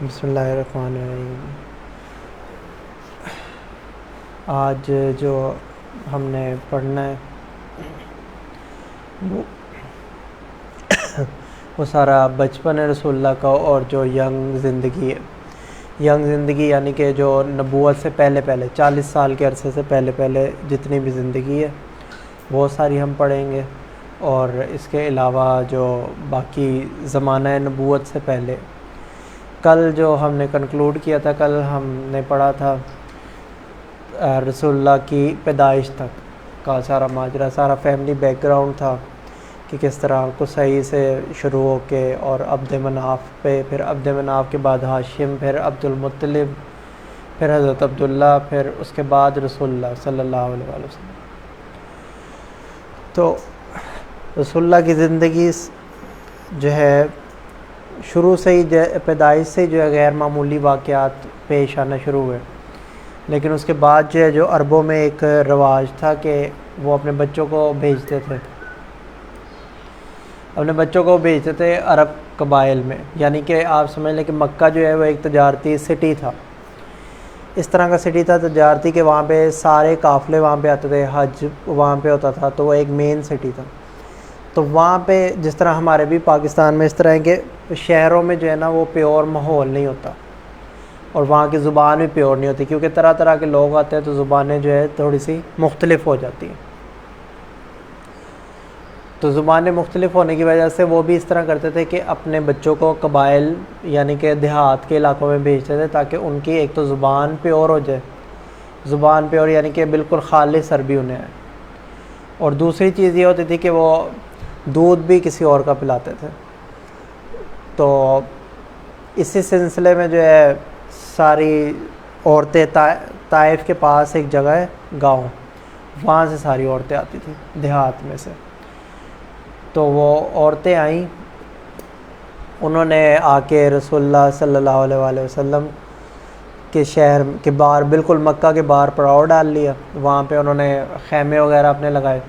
بسم اللہ الرحمن الرحیم۔ آج جو ہم نے پڑھنا ہے وہ سارا بچپن رسول اللہ کا، اور جو ینگ زندگی ہے، ینگ زندگی یعنی کہ جو نبوت سے پہلے 40 سال کے عرصے سے پہلے جتنی بھی زندگی ہے وہ ساری ہم پڑھیں گے، اور اس کے علاوہ جو باقی زمانہ نبوت سے پہلے، کل جو ہم نے کنکلوڈ کیا تھا، کل ہم نے پڑھا تھا رسول اللہ کی پیدائش تک کا سارا ماجرا، سارا فیملی بیک گراؤنڈ تھا کہ کس طرح قصی سے شروع ہو کے اور عبد مناف پہ، پھر عبد مناف کے بعد ہاشم، پھر عبد المطلب، پھر حضرت عبداللہ، پھر اس کے بعد رسول اللہ صلی اللہ علیہ وسلم۔ تو رسول اللہ کی زندگی جو ہے شروع سے ہی پیدائش سے جو ہے غیر معمولی واقعات پیش آنا شروع ہوئے، لیکن اس کے بعد جو ہے جو عربوں میں ایک رواج تھا کہ وہ اپنے بچوں کو بھیجتے تھے عرب قبائل میں، یعنی کہ آپ سمجھ لیں کہ مکہ جو ہے وہ ایک تجارتی سٹی تھا، اس طرح کا سٹی تھا تجارتی کہ وہاں پہ سارے قافلے وہاں پہ آتے تھے، حج وہاں پہ ہوتا تھا، تو وہ ایک مین سٹی تھا۔ تو وہاں پہ جس طرح ہمارے بھی پاکستان میں اس طرح ہے کہ شہروں میں جو ہے نا وہ پیور ماحول نہیں ہوتا، اور وہاں کی زبان بھی پیور نہیں ہوتی، کیونکہ طرح طرح کے لوگ آتے ہیں تو زبانیں جو ہے تھوڑی سی مختلف ہو جاتی ہیں۔ تو زبانیں مختلف ہونے کی وجہ سے وہ بھی اس طرح کرتے تھے کہ اپنے بچوں کو قبائل یعنی کہ دیہات کے علاقوں میں بھیجتے تھے، تاکہ ان کی ایک تو زبان پیور ہو جائے، زبان پیور یعنی کہ بالکل خالص عربی انہیں ہے، اور دوسری چیز یہ ہوتی تھی کہ وہ دودھ بھی کسی اور کا پلاتے تھے۔ تو اسی سلسلے میں جو ہے ساری عورتیں طائف کے پاس ایک جگہ ہے گاؤں، وہاں سے ساری عورتیں آتی تھیں دیہات میں سے۔ تو وہ عورتیں آئیں، انہوں نے آ کے رسول اللہ صلی اللہ علیہ وآلہ وسلم کے شہر کے باہر، بالکل مکہ کے باہر پڑاؤ ڈال لیا، وہاں پہ انہوں نے خیمے وغیرہ اپنے لگائے۔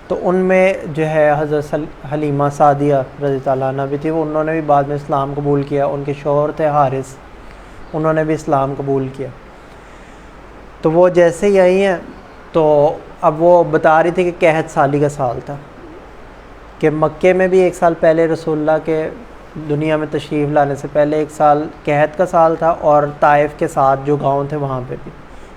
تو ان میں جو ہے حضرت حلیمہ سعدیہ رضی اللہ عنہ بھی تھی، وہ انہوں نے بھی بعد میں اسلام قبول کیا، ان کے شوہر تھے حارث، انہوں نے بھی اسلام قبول کیا۔ تو وہ جیسے ہی آئی ہیں تو اب وہ بتا رہی تھی کہ قحط سالی کا سال تھا، کہ مکے میں بھی 1 سال پہلے رسول اللہ کے دنیا میں تشریف لانے سے پہلے 1 سال قحط کا سال تھا، اور طائف کے ساتھ جو گاؤں تھے وہاں پہ بھی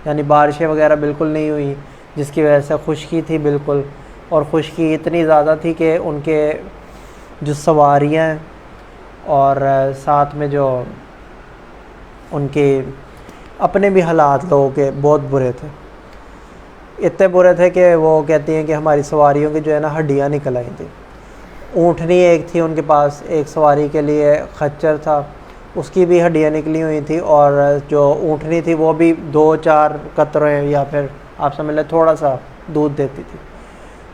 یعنی بارشیں وغیرہ بالکل نہیں ہوئی، جس کی وجہ سے خشکی تھی بالکل، اور خشکی اتنی زیادہ تھی کہ ان کے جو سواریاں ہیں اور ساتھ میں جو ان کے اپنے بھی حالات لوگوں کے بہت برے تھے، اتنے برے تھے کہ وہ کہتی ہیں کہ ہماری سواریوں کی جو ہے نا ہڈیاں نکل آئی تھیں۔ اونٹنی ایک تھی ان کے پاس، ایک سواری کے لیے خچر تھا، اس کی بھی ہڈیاں نکلی ہوئی تھیں، اور جو اونٹنی تھی وہ بھی 2-4 قطرے یا پھر آپ سمجھ لیں تھوڑا سا دودھ دیتی تھی،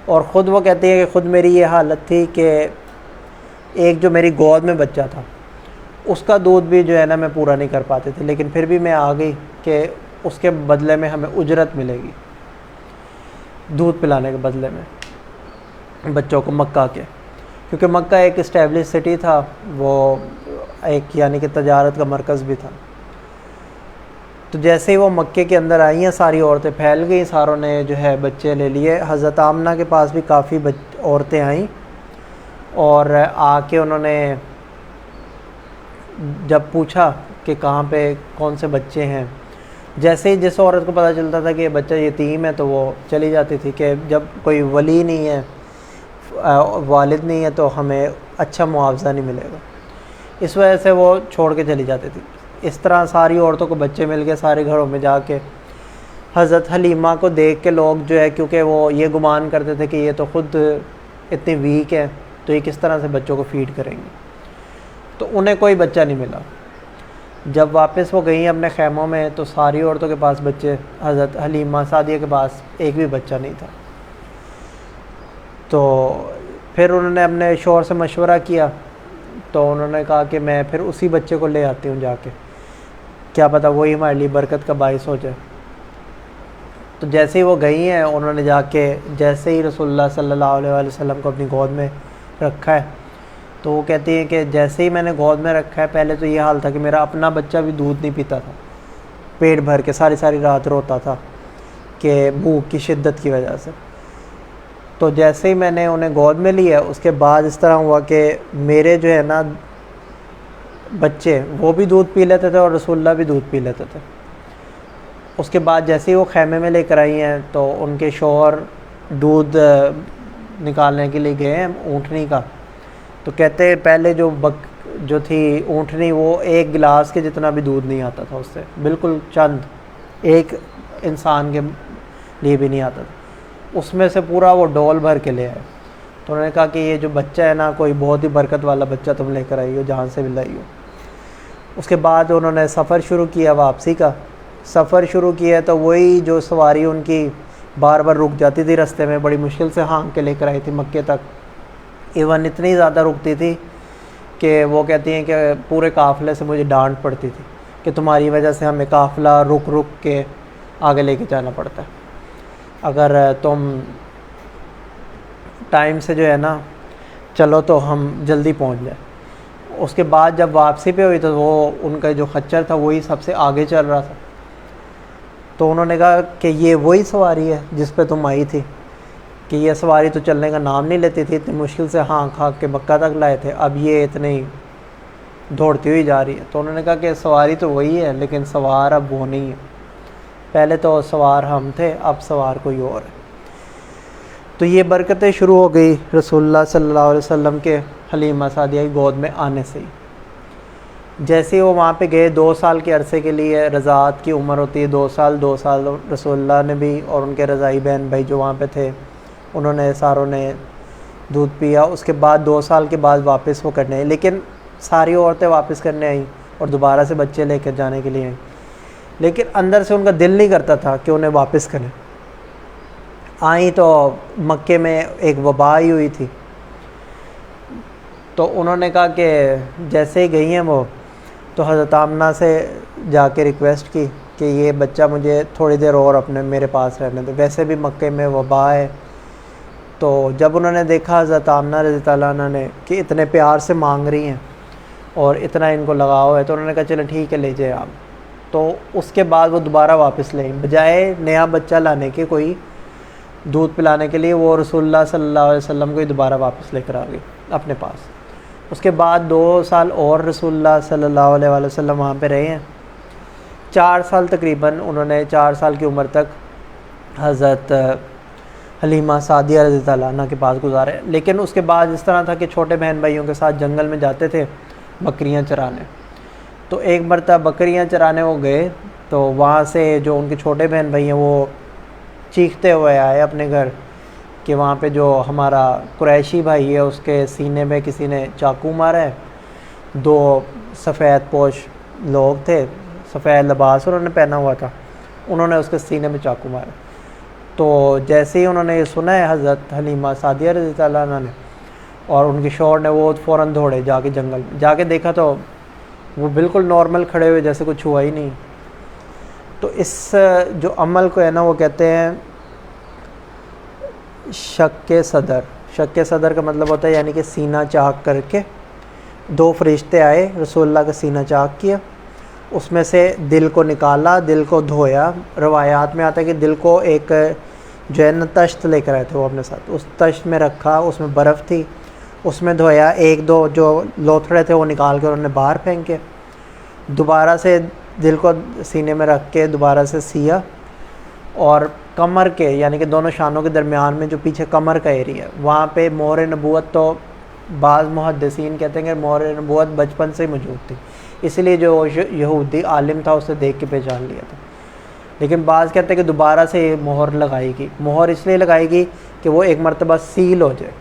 اور خود وہ کہتی ہے کہ خود میری یہ حالت تھی کہ ایک جو میری گود میں بچہ تھا اس کا دودھ بھی جو ہے نا میں پورا نہیں کر پاتی تھی، لیکن پھر بھی میں آ گئی کہ اس کے بدلے میں ہمیں اجرت ملے گی دودھ پلانے کے بدلے میں بچوں کو مکہ کے، کیونکہ مکہ ایک اسٹیبلش سٹی تھا، وہ ایک یعنی کہ تجارت کا مرکز بھی تھا۔ تو جیسے ہی وہ مکے کے اندر آئی ہیں ساری عورتیں پھیل گئیں، ساروں نے جو ہے بچے لے لیے۔ حضرت آمنہ کے پاس بھی کافی عورتیں آئیں، اور آ کے انہوں نے جب پوچھا کہ کہاں پہ کون سے بچے ہیں، جیسے ہی جس عورت کو پتہ چلتا تھا کہ یہ بچہ یتیم ہے تو وہ چلی جاتی تھی کہ جب کوئی ولی نہیں ہے، والد نہیں ہے، تو ہمیں اچھا معاوضہ نہیں ملے گا، اس وجہ سے وہ چھوڑ کے چلی جاتی تھی۔ اس طرح ساری عورتوں کو بچے مل گئے، سارے گھروں میں جا کے حضرت حلیمہ کو دیکھ کے لوگ جو ہے، کیونکہ وہ یہ گمان کرتے تھے کہ یہ تو خود اتنی ویک ہے تو یہ کس طرح سے بچوں کو فیڈ کریں گے، تو انہیں کوئی بچہ نہیں ملا۔ جب واپس وہ گئیں اپنے خیموں میں تو ساری عورتوں کے پاس بچے، حضرت حلیمہ سعدیہ کے پاس ایک بھی بچہ نہیں تھا۔ تو پھر انہوں نے اپنے شوہر سے مشورہ کیا، تو انہوں نے کہا کہ میں پھر اسی بچے کو لے آتی ہوں جا کے، کیا پتہ وہی ہمارے لیے برکت کا باعث ہو جائے۔ تو جیسے ہی وہ گئی ہیں، انہوں نے جا کے جیسے ہی رسول اللہ صلی اللہ علیہ وآلہ وسلم کو اپنی گود میں رکھا ہے. تو وہ کہتی ہیں کہ جیسے ہی میں نے گود میں رکھا ہے، پہلے تو یہ حال تھا کہ میرا اپنا بچہ بھی دودھ نہیں پیتا تھا، پیٹ بھر کے ساری رات روتا تھا کہ بھوک کی شدت کی وجہ سے. تو جیسے ہی میں نے انہیں گود میں لیا، اس کے بعد اس طرح ہوا کہ میرے جو ہے نا بچے وہ بھی دودھ پی لیتے تھے اور رسول اللہ بھی دودھ پی لیتے تھے. اس کے بعد جیسے ہی وہ خیمے میں لے کر آئی ہیں تو ان کے شوہر دودھ نکالنے کے لیے گئے ہیں اونٹنی کا. تو کہتے ہیں پہلے جو تھی اونٹنی، وہ ایک گلاس کے جتنا بھی دودھ نہیں آتا تھا اس سے، بالکل چند ایک انسان کے لیے بھی نہیں آتا تھا. اس میں سے پورا وہ ڈول بھر کے لے آئے. تو انہوں نے کہا کہ یہ جو بچہ ہے نا، کوئی بہت ہی برکت والا بچہ تم لے کر آئی ہو، جہاں سے بھی لائی ہو. اس کے بعد انہوں نے سفر شروع کیا، واپسی کا سفر شروع کیا. تو وہی جو سواری ان کی بار بار رک جاتی تھی رستے میں، بڑی مشکل سے ہانک کے لے کر آئی تھی مکے تک. ایون اتنی زیادہ رکتی تھی کہ وہ کہتی ہیں کہ پورے قافلے سے مجھے ڈانٹ پڑتی تھی کہ تمہاری وجہ سے ہمیں قافلہ رک کے آگے لے کے جانا پڑتا ہے، اگر تم ٹائم سے جو ہے نا چلو تو ہم جلدی پہنچ جائیں. اس کے بعد جب واپسی پہ ہوئی تو وہ ان کا جو خچر تھا وہی سب سے آگے چل رہا تھا. تو انہوں نے کہا کہ یہ وہی سواری ہے جس پہ تم آئی تھی، کہ یہ سواری تو چلنے کا نام نہیں لیتی تھی، اتنی مشکل سے ہانک کے مکہ تک لائے تھے، اب یہ اتنی دوڑتی ہوئی جا رہی ہے. تو انہوں نے کہا کہ سواری تو وہی ہے لیکن سوار اب وہ نہیں ہے، پہلے تو سوار ہم تھے، اب سوار کوئی اور ہے. تو یہ برکتیں شروع ہو گئی رسول اللہ صلی اللہ علیہ وسلم کے حلیمہ سعدیہ کی گود میں آنے سے ہی. جیسے وہ وہاں پہ گئے 2 سال کے عرصے کے لیے، رضاعت کی عمر ہوتی ہے 2 سال. 2 سال رسول اللہ نے بھی اور ان کے رضائی بہن بھائی جو وہاں پہ تھے انہوں نے ساروں نے دودھ پیا. اس کے بعد 2 سال کے بعد واپس وہ کرنے آئی، لیکن ساری عورتیں واپس کرنے آئیں اور دوبارہ سے بچے لے کر جانے کے لیے آئیں، لیکن اندر سے ان کا دل نہیں کرتا تھا کہ انہیں واپس کریں. آئیں تو مکے میں ایک وبا آئی ہوئی تھی. تو انہوں نے کہا کہ جیسے ہی گئی ہیں وہ تو حضرت آمنہ سے جا کے ریکویسٹ کی کہ یہ بچہ مجھے تھوڑی دیر اور میرے پاس رہنے دے، ویسے بھی مکے میں وبا ہے. تو جب انہوں نے دیکھا حضرت آمنہ رضی اللہ عنہ نے کہ اتنے پیار سے مانگ رہی ہیں اور اتنا ان کو لگاؤ ہے، تو انہوں نے کہا چلو ٹھیک ہے لے جائے آپ. تو اس کے بعد وہ دوبارہ واپس لیں، بجائے نیا بچہ لانے کے، کوئی دودھ پلانے کے لیے، وہ رسول اللہ صلی اللہ علیہ وسلم کو ہی دوبارہ واپس لے کر آ گئی اپنے پاس. اس کے بعد 2 سال اور رسول اللہ صلی اللہ علیہ وسلم وہاں پہ رہے ہیں. 4 سال تقریباً انہوں نے 4 سال کی عمر تک حضرت حلیمہ سعدیہ رضی اللہ عنہ کے پاس گزارے. لیکن اس کے بعد اس طرح تھا کہ چھوٹے بہن بھائیوں کے ساتھ جنگل میں جاتے تھے بکریاں چرانے. تو ایک مرتبہ بکریاں چرانے وہ گئے تو وہاں سے جو ان کے چھوٹے بہن بھائی ہیں وہ چیختے ہوئے آئے اپنے گھر کہ وہاں پہ جو ہمارا قریشی بھائی ہے اس کے سینے میں کسی نے چاقو مارا ہے. 2 سفید پوش لوگ تھے، سفید لباس انہوں نے پہنا ہوا تھا، انہوں نے اس کے سینے میں چاقو مارا. تو جیسے ہی انہوں نے یہ سنا ہے حضرت حلیمہ سعدیہ رضی اللہ عنہ نے اور ان کے شوہر نے، وہ فوراً دوڑے جا کے جنگل میں جا کے دیکھا تو وہ بالکل نارمل کھڑے ہوئے جیسے کچھ ہوا ہی نہیں. تو اس جو عمل کو ہے نا وہ کہتے ہیں شق صدر. شق صدر کا مطلب ہوتا ہے یعنی کہ سینہ چاک کر کے 2 فرشتے آئے، رسول اللہ کا سینہ چاک کیا، اس میں سے دل کو نکالا، دل کو دھویا. روایات میں آتا ہے کہ دل کو ایک جو ہے نا تشت لے کر آئے تھے وہ اپنے ساتھ، اس تشت میں رکھا، اس میں برف تھی، اس میں دھویا. 1-2 جو لوتھڑے تھے وہ نکال کے انہوں نے باہر پھینکے، دوبارہ سے دل کو سینے میں رکھ کے دوبارہ سے سیا، اور کمر کے یعنی کہ دونوں شانوں کے درمیان میں جو پیچھے کمر کا ایریا وہاں پہ مہر نبوت. تو بعض محدثین کہتے ہیں کہ مہر نبوت بچپن سے ہی موجود تھی، اس لیے جو یہودی عالم تھا اسے دیکھ کے پہچان لیا تھا. لیکن بعض کہتے ہیں کہ دوبارہ سے یہ مہر لگائی گئی. مہر اس لیے لگائی گئی کہ وہ ایک مرتبہ سیل ہو جائے.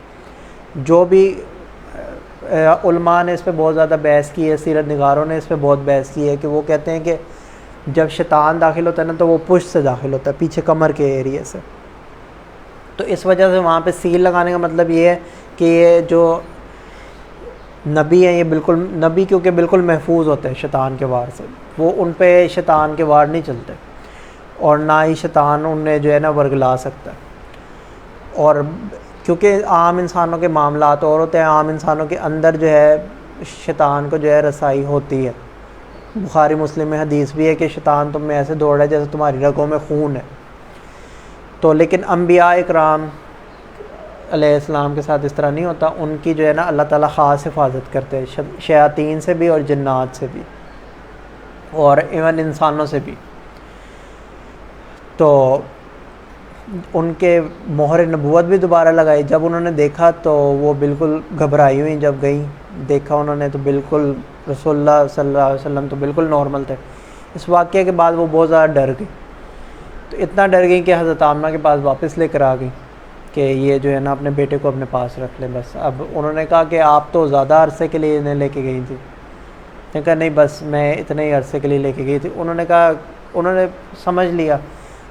جو بھی علماء نے اس پہ بہت زیادہ بحث کی ہے، سیرت نگاروں نے اس پہ بہت بحث کی ہے کہ وہ کہتے ہیں کہ جب شیطان داخل ہوتا ہے نا تو وہ پشت سے داخل ہوتا ہے، پیچھے کمر کے ایریے سے. تو اس وجہ سے وہاں پہ سیل لگانے کا مطلب یہ ہے کہ یہ جو نبی ہیں یہ بالکل نبی کیونکہ بالکل محفوظ ہوتے ہیں شیطان کے وار سے، وہ ان پہ شیطان کے وار نہیں چلتے اور نہ ہی شیطان انہیں جو ہے نا ورگلا سکتا ہے. اور کیونکہ عام انسانوں کے معاملات اور ہوتے ہیں، عام انسانوں کے اندر جو ہے شیطان کو جو ہے رسائی ہوتی ہے۔ بخاری مسلم میں حدیث بھی ہے کہ شیطان تم میں ایسے دوڑ رہا ہے جیسے تمہاری رگوں میں خون ہے۔ تو لیکن انبیاء اکرام علیہ السلام کے ساتھ اس طرح نہیں ہوتا، ان کی جو ہے نا اللہ تعالیٰ خاص حفاظت کرتے ہیں شیاطین سے بھی اور جنات سے بھی اور ایون انسانوں سے بھی۔ تو ان کے مہر نبوت بھی دوبارہ لگائی۔ جب انہوں نے دیکھا تو وہ بالکل گھبرائی ہوئی، جب گئی دیکھا انہوں نے تو بالکل رسول اللہ صلی اللہ علیہ وسلم تو بالکل نارمل تھے۔ اس واقعے کے بعد وہ بہت زیادہ ڈر گئی، تو اتنا ڈر گئی کہ حضرت آمنہ کے پاس واپس لے کر آ گئی کہ یہ جو ہے نا اپنے بیٹے کو اپنے پاس رکھ لیں بس۔ اب انہوں نے کہا کہ آپ تو زیادہ عرصے کے لیے انہیں لے کے گئی تھی۔ نے کہا نہیں بس میں اتنے ہی عرصے کے لیے لے کے گئی تھی۔ انہوں نے کہا انہوں نے سمجھ لیا،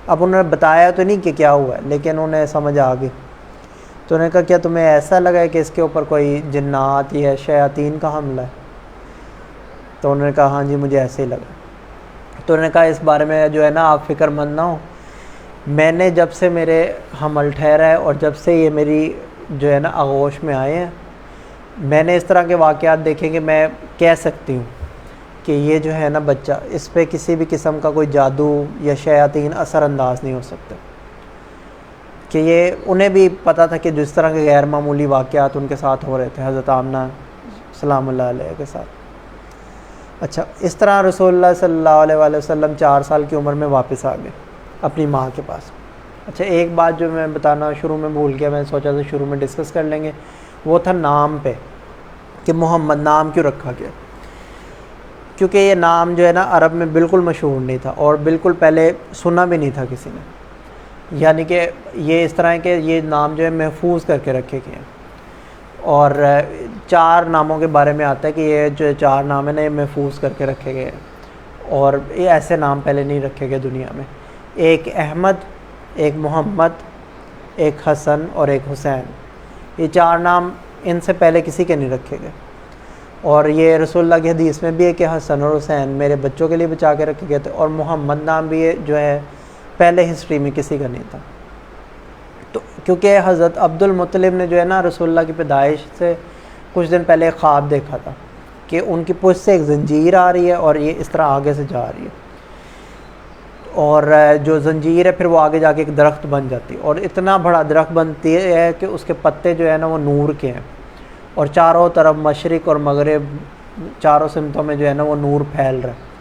اب انہوں نے بتایا تو نہیں کہ کیا ہوا ہے لیکن انہیں سمجھ آ گئی۔ تو انہوں نے کہا کیا تمہیں ایسا لگا ہے کہ اس کے اوپر کوئی جنات یا شیاطین کا حملہ ہے؟ تو انہوں نے کہا ہاں جی مجھے ایسے ہی لگا۔ تو انہوں نے کہا اس بارے میں جو ہے نا آپ فکر مند نہ ہو، میں نے جب سے میرے حمل ٹھہرا ہے اور جب سے یہ میری جو ہے نا آغوش میں آئے ہیں، میں نے اس طرح کے واقعات دیکھیں کہ میں کہہ سکتی ہوں کہ یہ جو ہے نا بچہ، اس پہ کسی بھی قسم کا کوئی جادو یا شیاطین اثر انداز نہیں ہو سکتے، کہ یہ انہیں بھی پتہ تھا کہ جس طرح کے غیر معمولی واقعات ان کے ساتھ ہو رہے تھے حضرت آمنہ سلام اللہ علیہ کے ساتھ۔ اچھا، اس طرح رسول اللہ صلی اللہ علیہ وآلہ وسلم 4 سال کی عمر میں واپس آ گئے اپنی ماں کے پاس۔ اچھا، ایک بات جو میں بتانا شروع میں بھول گیا، میں نے سوچا تھا شروع میں ڈسکس کر لیں گے، وہ تھا نام پہ کہ محمد نام کیوں رکھا گیا۔ کیونکہ یہ نام جو ہے نا عرب میں بالکل مشہور نہیں تھا اور بالکل پہلے سنا بھی نہیں تھا کسی نے، یعنی کہ یہ اس طرح ہے کہ یہ نام جو ہے محفوظ کر کے رکھے گئے ہیں۔ اور 4 ناموں کے بارے میں آتا ہے کہ یہ جو 4 نام ہیں نا یہ محفوظ کر کے رکھے گئے ہیں اور یہ ایسے نام پہلے نہیں رکھے گئے دنیا میں۔ ایک احمد، ایک محمد، ایک حسن اور ایک حسین، یہ 4 نام ان سے پہلے کسی کے نہیں رکھے گئے۔ اور یہ رسول اللہ کی حدیث میں بھی ہے کہ حسن اور حسین میرے بچوں کے لیے بچا کے رکھے گئے تھے، اور محمد نام بھی جو ہے پہلے ہسٹری میں کسی کا نہیں تھا۔ تو کیونکہ حضرت عبد المطلب نے جو ہے نا رسول اللہ کی پیدائش سے کچھ دن پہلے خواب دیکھا تھا کہ ان کی پشت سے ایک زنجیر آ رہی ہے اور یہ اس طرح آگے سے جا رہی ہے، اور جو زنجیر ہے پھر وہ آگے جا کے ایک درخت بن جاتی ہے، اور اتنا بڑا درخت بنتی ہے کہ اس کے پتے جو ہے نا وہ نور کے ہیں، اور چاروں طرف مشرق اور مغرب چاروں سمتوں میں جو ہے نا وہ نور پھیل رہا ہے۔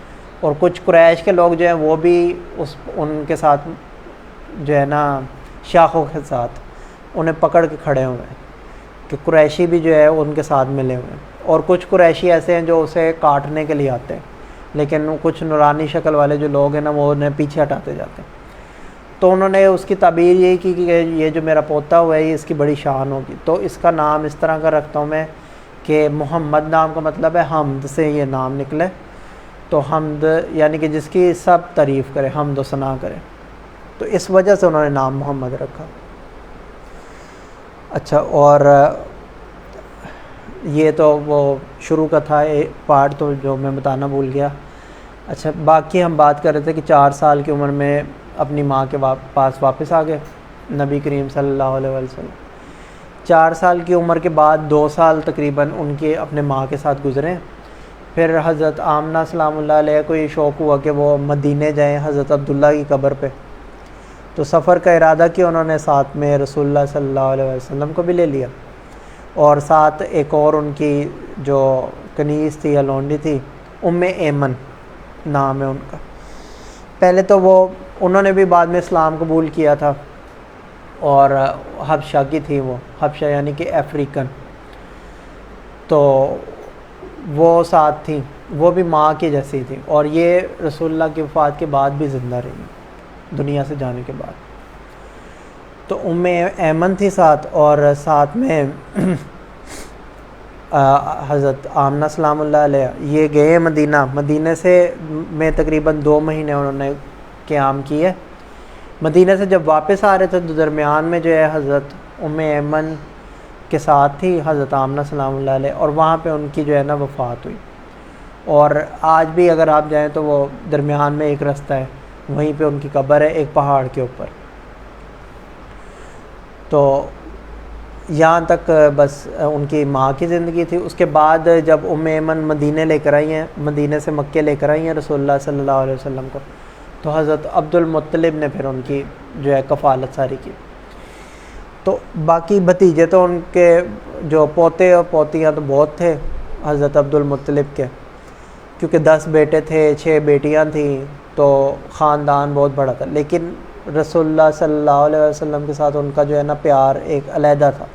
اور کچھ قریش کے لوگ جو ہیں وہ بھی ان کے ساتھ جو ہے نا شاخوں کے ساتھ انہیں پکڑ کے کھڑے ہوئے ہیں کہ قریشی بھی جو ہے ان کے ساتھ ملے ہوئے ہیں، اور کچھ قریشی ایسے ہیں جو اسے کاٹنے کے لیے آتے ہیں، لیکن کچھ نورانی شکل والے جو لوگ ہیں نا وہ انہیں پیچھے ہٹاتے جاتے ہیں۔ تو انہوں نے اس کی تعبیر یہی کی کہ یہ جو میرا پوتا ہوا ہے یہ اس کی بڑی شان ہوگی، تو اس کا نام اس طرح کا رکھتا ہوں میں کہ محمد نام کا مطلب ہے حمد سے یہ نام نکلے، تو حمد یعنی کہ جس کی سب تعریف کرے، حمد و ثنا کرے، تو اس وجہ سے انہوں نے نام محمد رکھا۔ اچھا، اور یہ تو وہ شروع کا تھا پارٹ تو جو میں بتانا بھول گیا۔ اچھا، باقی ہم بات کر رہے تھے کہ 4 سال کی عمر میں اپنی ماں کے پاس واپس آ گئے نبی کریم صلی اللہ علیہ وسلم۔ 4 سال کی عمر کے بعد 2 سال تقریباً ان کے اپنے ماں کے ساتھ گزرے۔ پھر حضرت آمنہ سلام اللہ علیہ کو یہ شوق ہوا کہ وہ مدینے جائیں حضرت عبداللہ کی قبر پہ، تو سفر کا ارادہ کیا انہوں نے، ساتھ میں رسول اللہ صلی اللہ علیہ وسلم کو بھی لے لیا، اور ساتھ ایک اور ان کی جو کنیز تھی یا لونڈی تھی، ایمن نام ہے ان کا۔ پہلے تو وہ انہوں نے بھی بعد میں اسلام قبول کیا تھا، اور حبشہ کی تھی وہ، حبشہ یعنی کہ افریقن، تو وہ ساتھ تھیں، وہ بھی ماں کی جیسی تھی، اور یہ رسول اللہ کی وفات کے بعد بھی زندہ رہی دنیا سے جانے کے بعد۔ تو ایمن تھی ساتھ، اور ساتھ میں حضرت آمنہ سلام اللہ علیہ یہ گئے مدینہ سے میں تقریباً 2 مہینے انہوں نے قیام کیے۔ مدینہ سے جب واپس آ رہے تھے تو درمیان میں جو ہے حضرت ایمن کے ساتھ تھی حضرت آمنہ سلام اللہ علیہ، اور وہاں پہ ان کی جو ہے نا وفات ہوئی۔ اور آج بھی اگر آپ جائیں تو وہ درمیان میں ایک رستہ ہے، وہیں پہ ان کی قبر ہے ایک پہاڑ کے اوپر۔ تو یہاں تک بس ان کی ماں کی زندگی تھی. اس کے بعد جب ایمن مدینے لے کر آئی ہیں، مدینے سے مکے لے کر آئی ہیں رسول اللہ صلی اللہ علیہ وسلم کو، تو حضرت عبد المطلب نے پھر ان کی جو ہے کفالت ساری کی. تو باقی بھتیجے تو ان کے جو پوتے اور پوتیاں تو بہت تھے حضرت عبد المطلب کے، کیونکہ 10 بیٹے تھے، 6 بیٹیاں تھیں، تو خاندان بہت بڑا تھا. لیکن رسول اللہ صلی اللہ علیہ وسلم کے ساتھ ان کا جو ہے نا پیار ایک علیحدہ تھا.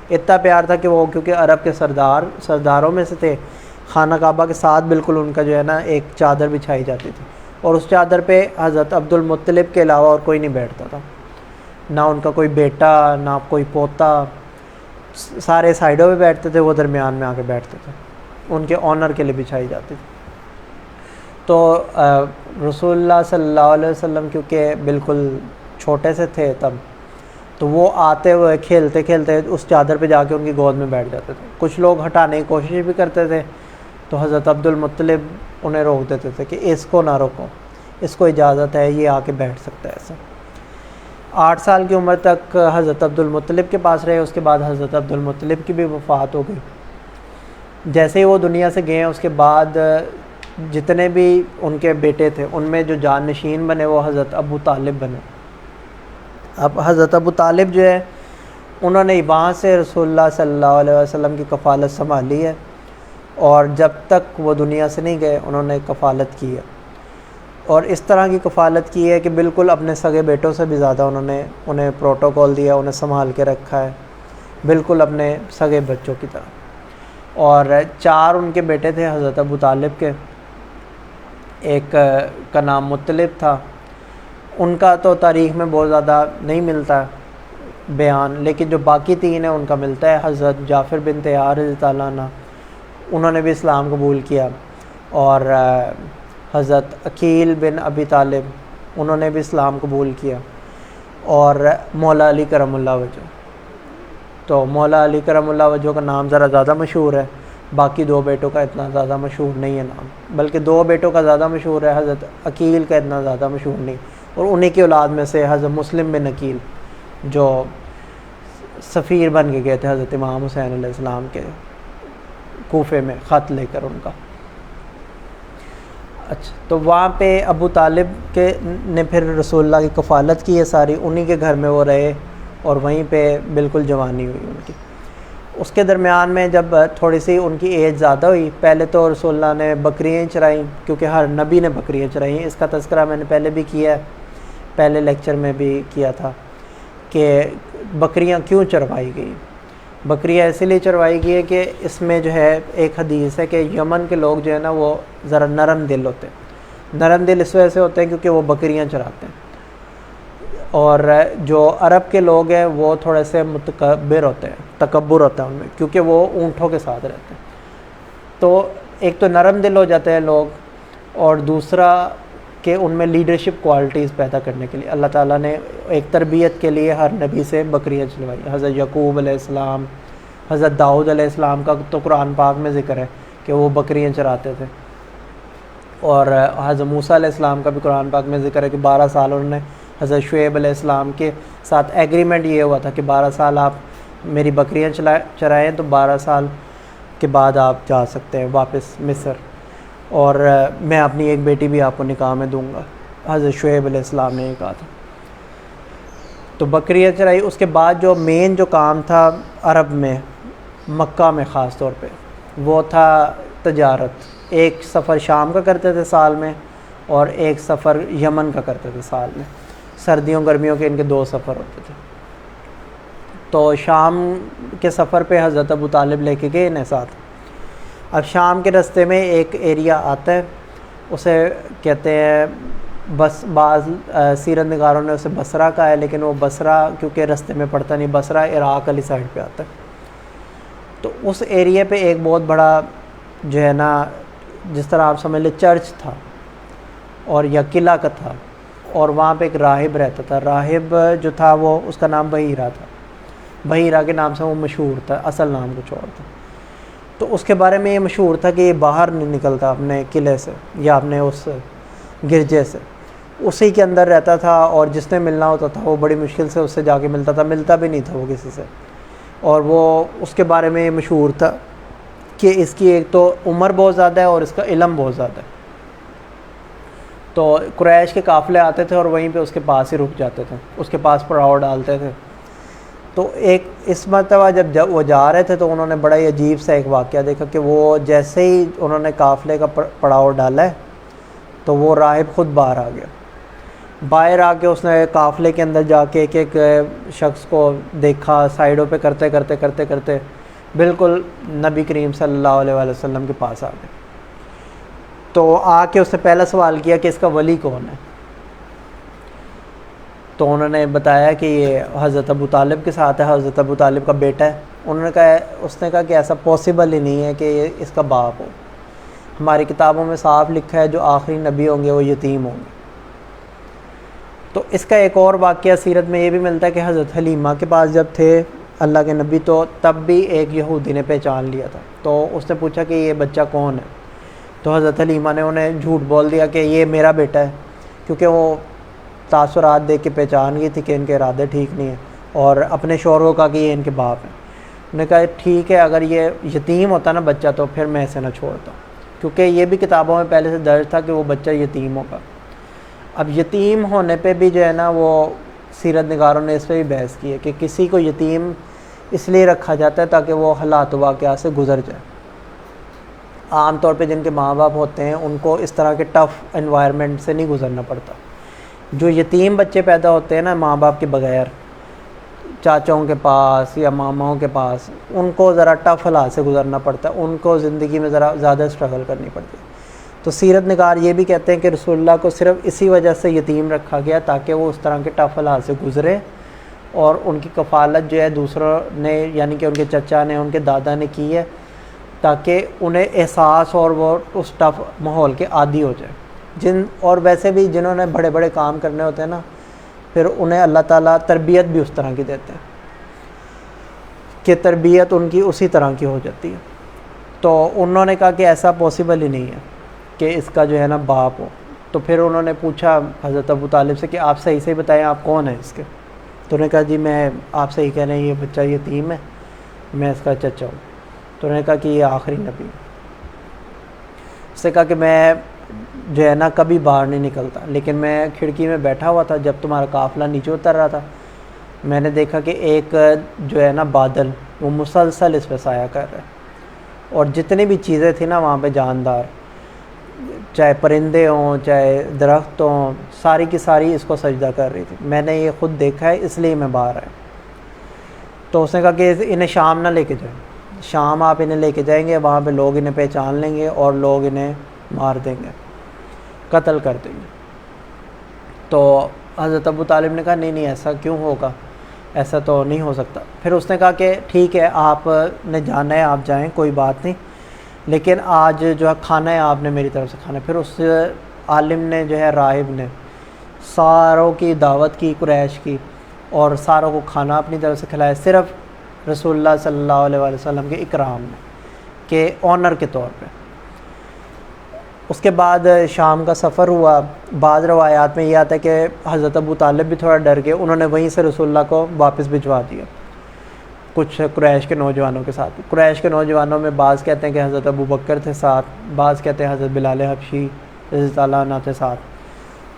اتنا پیار تھا کہ وہ کیونکہ عرب کے سرداروں میں سے تھے، خانہ کعبہ کے ساتھ بالکل ان کا جو ہے نا ایک چادر بچھائی جاتی تھی، اور اس چادر پہ حضرت عبد المطلب کے علاوہ اور کوئی نہیں بیٹھتا تھا، نہ ان کا کوئی بیٹا نہ کوئی پوتا. سارے سائڈوں پہ بیٹھتے تھے، وہ درمیان میں آ کے بیٹھتے تھے، ان کے آنر کے لیے بچھائی جاتی تھی. تو رسول اللہ صلی اللہ علیہ وسلم کیونکہ بالکل چھوٹے سے تھے تب، تو وہ آتے ہوئے کھیلتے کھیلتے اس چادر پہ جا کے ان کی گود میں بیٹھ جاتے تھے. کچھ لوگ ہٹانے کی کوشش بھی کرتے تھے، تو حضرت عبد المطلب انہیں روک دیتے تھے کہ اس کو نہ روکو، اس کو اجازت ہے، یہ آ کے بیٹھ سکتا ہے. ایسا 8 سال کی عمر تک حضرت عبد المطلب کے پاس رہے. اس کے بعد حضرت عبد المطلب کی بھی وفات ہو گئی. جیسے ہی وہ دنیا سے گئے ہیں، اس کے بعد جتنے بھی ان کے بیٹے تھے ان میں جو جان نشین بنے وہ حضرت ابو طالب بنے. اب حضرت ابو طالب جو ہے، انہوں نے وہاں سے رسول اللہ صلی اللہ علیہ وسلم کی کفالت سنبھالی ہے، اور جب تک وہ دنیا سے نہیں گئے انہوں نے کفالت کی ہے. اور اس طرح کی کفالت کی ہے کہ بالکل اپنے سگے بیٹوں سے بھی زیادہ انہوں نے انہیں پروٹوکول دیا، انہیں سنبھال کے رکھا ہے بالکل اپنے سگے بچوں کی طرح. اور 4 ان کے بیٹے تھے حضرت ابو طالب کے. ایک کا نام مطلب تھا، ان کا تو تاریخ میں بہت زیادہ نہیں ملتا بیان، لیکن جو باقی 3 ہیں ان کا ملتا ہے. حضرت جعفر بن طیار رضی اللہ عنہ، انہوں نے بھی اسلام قبول کیا. اور حضرت عقیل بن ابی طالب، انہوں نے بھی اسلام قبول کیا. اور مولا علی کرم اللہ وجہ، تو مولا علی کرم اللہ وجہ کا نام ذرا زیادہ مشہور ہے، باقی 2 بیٹوں کا اتنا زیادہ مشہور نہیں ہے نام، بلکہ 2 بیٹوں کا زیادہ مشہور ہے، حضرت عقیل کا اتنا زیادہ مشہور نہیں. اور انہی کی اولاد میں سے حضرت مسلم بن عقیل جو سفیر بن کے گئے تھے حضرت امام حسین علیہ السلام کے کوفے میں خط لے کر ان کا. اچھا، تو وہاں پہ ابو طالب کے نے پھر رسول اللہ کی کفالت کی ہے ساری، انہی کے گھر میں وہ رہے، اور وہیں پہ بالکل جوانی ہوئی ان کی. اس کے درمیان میں جب تھوڑی سی ان کی ایج زیادہ ہوئی، پہلے تو رسول اللہ نے بکریاں چرائیں، کیونکہ ہر نبی نے بکریاں چرائیں. اس کا تذکرہ میں نے پہلے بھی کیا ہے، پہلے لیکچر میں بھی کیا تھا کہ بکریاں کیوں چروائی گئی. بکریاں اسی لیے چروائی گئی ہے کہ اس میں جو ہے ایک حدیث ہے کہ یمن کے لوگ جو ہے نا وہ ذرا نرم دل ہوتے ہیں. نرم دل اس وجہ سے ہوتے ہیں کیونکہ وہ بکریاں چراتے ہیں، اور جو عرب کے لوگ ہیں وہ تھوڑے سے متکبر ہوتے ہیں، تکبر ہوتا ہے ان میں، کیونکہ وہ اونٹوں کے ساتھ رہتے ہیں. تو ایک تو نرم دل ہو جاتے ہیں لوگ، اور دوسرا کہ ان میں لیڈرشپ کوالٹیز پیدا کرنے کے لیے اللہ تعالیٰ نے ایک تربیت کے لیے ہر نبی سے بکریاں چلوائی. حضرت یعقوب علیہ السلام، حضرت داؤد علیہ السلام کا تو قرآن پاک میں ذکر ہے کہ وہ بکریاں چراتے تھے. اور حضرت موسیٰ علیہ السلام کا بھی قرآن پاک میں ذکر ہے کہ 12 سال انہوں نے حضرت شعیب علیہ السلام کے ساتھ ایگریمنٹ یہ ہوا تھا کہ 12 سال آپ میری بکریاں چرائیں تو 12 سال کے بعد آپ جا سکتے ہیں واپس مصر، اور میں اپنی ایک بیٹی بھی آپ کو نکاح میں دوں گا. حضرت شعیب علیہ السلام نے یہ کہا تھا. تو بکریاں چرائی. اس کے بعد جو مین جو کام تھا عرب میں، مکہ میں خاص طور پہ، وہ تھا تجارت. ایک سفر شام کا کرتے تھے سال میں، اور ایک سفر یمن کا کرتے تھے سال میں. سردیوں گرمیوں کے ان کے 2 سفر ہوتے تھے. تو شام کے سفر پہ حضرت ابو طالب لے کے گئے انہیں ساتھ. اب شام کے رستے میں ایک ایریا آتا ہے، اسے کہتے ہیں بعض سیرت نگاروں نے اسے بصرہ کہا ہے، لیکن وہ بصرہ کیونکہ رستے میں پڑتا نہیں، بصرہ عراق والی سائڈ پہ آتا ہے. تو اس ایریے پہ ایک بہت بڑا جو ہے نا، جس طرح آپ سمجھ لیں چرچ تھا اور یا قلعہ کا تھا، اور وہاں پہ ایک راہب رہتا تھا. راہب جو تھا وہ اس کا نام بحیرہ تھا، بحیرہ کے نام سے وہ مشہور تھا، اصل نام کچھ اور تھا. تو اس کے بارے میں یہ مشہور تھا کہ یہ باہر نہیں نکلتا اپنے قلعے سے یا اپنے اس گرجے سے، اسی کے اندر رہتا تھا، اور جس نے ملنا ہوتا تھا وہ بڑی مشکل سے اس سے جا کے ملتا تھا، ملتا بھی نہیں تھا وہ کسی سے. اور وہ اس کے بارے میں یہ مشہور تھا کہ اس کی ایک تو عمر بہت زیادہ ہے اور اس کا علم بہت زیادہ ہے. تو قریش کے قافلے آتے تھے اور وہیں پہ اس کے پاس ہی رک جاتے تھے, اس کے پاس پڑاؤ ڈالتے تھے. تو ایک اس مرتبہ جب وہ جا رہے تھے تو انہوں نے بڑا ہی عجیب سا ایک واقعہ دیکھا کہ وہ جیسے ہی انہوں نے قافلے کا پڑاؤ ڈالا ہے تو وہ راہب خود باہر آ گیا. باہر آ کے اس نے قافلے کے اندر جا کے ایک شخص کو دیکھا, سائڈوں پہ کرتے کرتے کرتے کرتے بالکل نبی کریم صلی اللہ علیہ وآلہ وسلم کے پاس آ گئے. تو آ کے اس نے پہلا سوال کیا کہ اس کا ولی کون ہے. تو انہوں نے بتایا کہ یہ حضرت ابو طالب کے ساتھ ہے, حضرت ابو طالب کا بیٹا ہے. اس نے کہا کہ ایسا پاسبل ہی نہیں ہے کہ یہ اس کا باپ ہو, ہماری کتابوں میں صاف لکھا ہے جو آخری نبی ہوں گے وہ یتیم ہوں گے. تو اس کا ایک اور واقعہ سیرت میں یہ بھی ملتا ہے کہ حضرت حلیمہ کے پاس جب تھے اللہ کے نبی تو تب بھی ایک یہودی نے پہچان لیا تھا. تو اس نے پوچھا کہ یہ بچہ کون ہے. تو حضرت حلیمہ نے انہیں جھوٹ بول دیا کہ یہ میرا بیٹا ہے, کیونکہ وہ تاثرات دیکھ کے پہچان گئی تھی کہ ان کے ارادے ٹھیک نہیں ہیں, اور اپنے شوہر کو کہا کہ یہ ان کے باپ ہیں. انہوں نے کہا ٹھیک ہے, اگر یہ یتیم ہوتا نا بچہ تو پھر میں اسے نہ چھوڑتا, کیونکہ یہ بھی کتابوں میں پہلے سے درج تھا کہ وہ بچہ یتیم ہوگا. اب یتیم ہونے پہ بھی جو ہے نا وہ سیرت نگاروں نے اس پہ بھی بحث کی ہے کہ کسی کو یتیم اس لیے رکھا جاتا ہے تاکہ وہ حالات و واقعات سے گزر جائے. عام طور پہ جن کے ماں باپ ہوتے ہیں ان کو اس طرح کے ٹف انوائرمنٹ سے نہیں گزرنا پڑتا. جو یتیم بچے پیدا ہوتے ہیں نا ماں باپ کے بغیر, چاچوں کے پاس یا ماماؤں کے پاس, ان کو ذرا ٹف حالات سے گزرنا پڑتا ہے, ان کو زندگی میں ذرا زیادہ اسٹرگل کرنی پڑتی ہے. تو سیرت نگار یہ بھی کہتے ہیں کہ رسول اللہ کو صرف اسی وجہ سے یتیم رکھا گیا تاکہ وہ اس طرح کے ٹف حالات سے گزرے, اور ان کی کفالت جو ہے دوسروں نے یعنی کہ ان کے چچا نے ان کے دادا نے کی ہے تاکہ انہیں احساس اور وہ اس ٹف ماحول کے عادی ہو جائے. اور ویسے بھی جنہوں نے بڑے بڑے کام کرنے ہوتے ہیں نا پھر انہیں اللہ تعالیٰ تربیت بھی اس طرح کی دیتے ہیں کہ تربیت ان کی اسی طرح کی ہو جاتی ہے. تو انہوں نے کہا کہ ایسا پاسبل ہی نہیں ہے کہ اس کا جو ہے نا باپ ہو. تو پھر انہوں نے پوچھا حضرت ابو طالب سے کہ آپ صحیح سے بتائیں آپ کون ہیں اس کے. تو انہوں نے کہا جی میں آپ صحیح کہہ رہے ہیں, یہ بچہ یتیم ہے, میں اس کا چچا ہوں. تو انہوں نے کہا کہ یہ آخری نبی. اس نے کہا کہ میں جو ہے نا کبھی باہر نہیں نکلتا, لیکن میں کھڑکی میں بیٹھا ہوا تھا جب تمہارا قافلہ نیچے اتر رہا تھا, میں نے دیکھا کہ ایک جو ہے نا بادل وہ مسلسل اس پہ سایہ کر رہا ہے, اور جتنی بھی چیزیں تھیں نا وہاں پہ جاندار, چاہے پرندے ہوں چاہے درخت ہوں, ساری کی ساری اس کو سجدہ کر رہی تھی. میں نے یہ خود دیکھا ہے اس لیے میں باہر آیا. تو اس نے کہا کہ انہیں شام نہ لے کے جائیں, شام آپ انہیں لے کے جائیں گے وہاں پہ لوگ انہیں پہچان لیں گے اور لوگ انہیں مار دیں گے, قتل کر دیں گے. تو حضرت ابو طالب نے کہا نہیں ایسا کیوں ہوگا, ایسا تو نہیں ہو سکتا. پھر اس نے کہا کہ ٹھیک ہے آپ نے جانا ہے آپ جائیں, کوئی بات نہیں, لیکن آج جو ہے کھانا ہے آپ نے میری طرف سے کھانا ہے. پھر اس عالم نے جو ہے راہب نے ساروں کی دعوت کی قریش کی, اور ساروں کو کھانا اپنی طرف سے کھلایا, صرف رسول اللہ صلی اللہ علیہ وآلہ وسلم کے اکرام میں کہ آنر کے طور پہ. اس کے بعد شام کا سفر ہوا. بعض روایات میں یہ آتا ہے کہ حضرت ابو طالب بھی تھوڑا ڈر گئے, انہوں نے وہیں سے رسول اللہ کو واپس بھجوا دیا کچھ قریش کے نوجوانوں کے ساتھ. قریش کے نوجوانوں میں بعض کہتے ہیں کہ حضرت ابو بکر تھے ساتھ, بعض کہتے ہیں حضرت بلال حبشی رضی اللہ عنہ تھے ساتھ,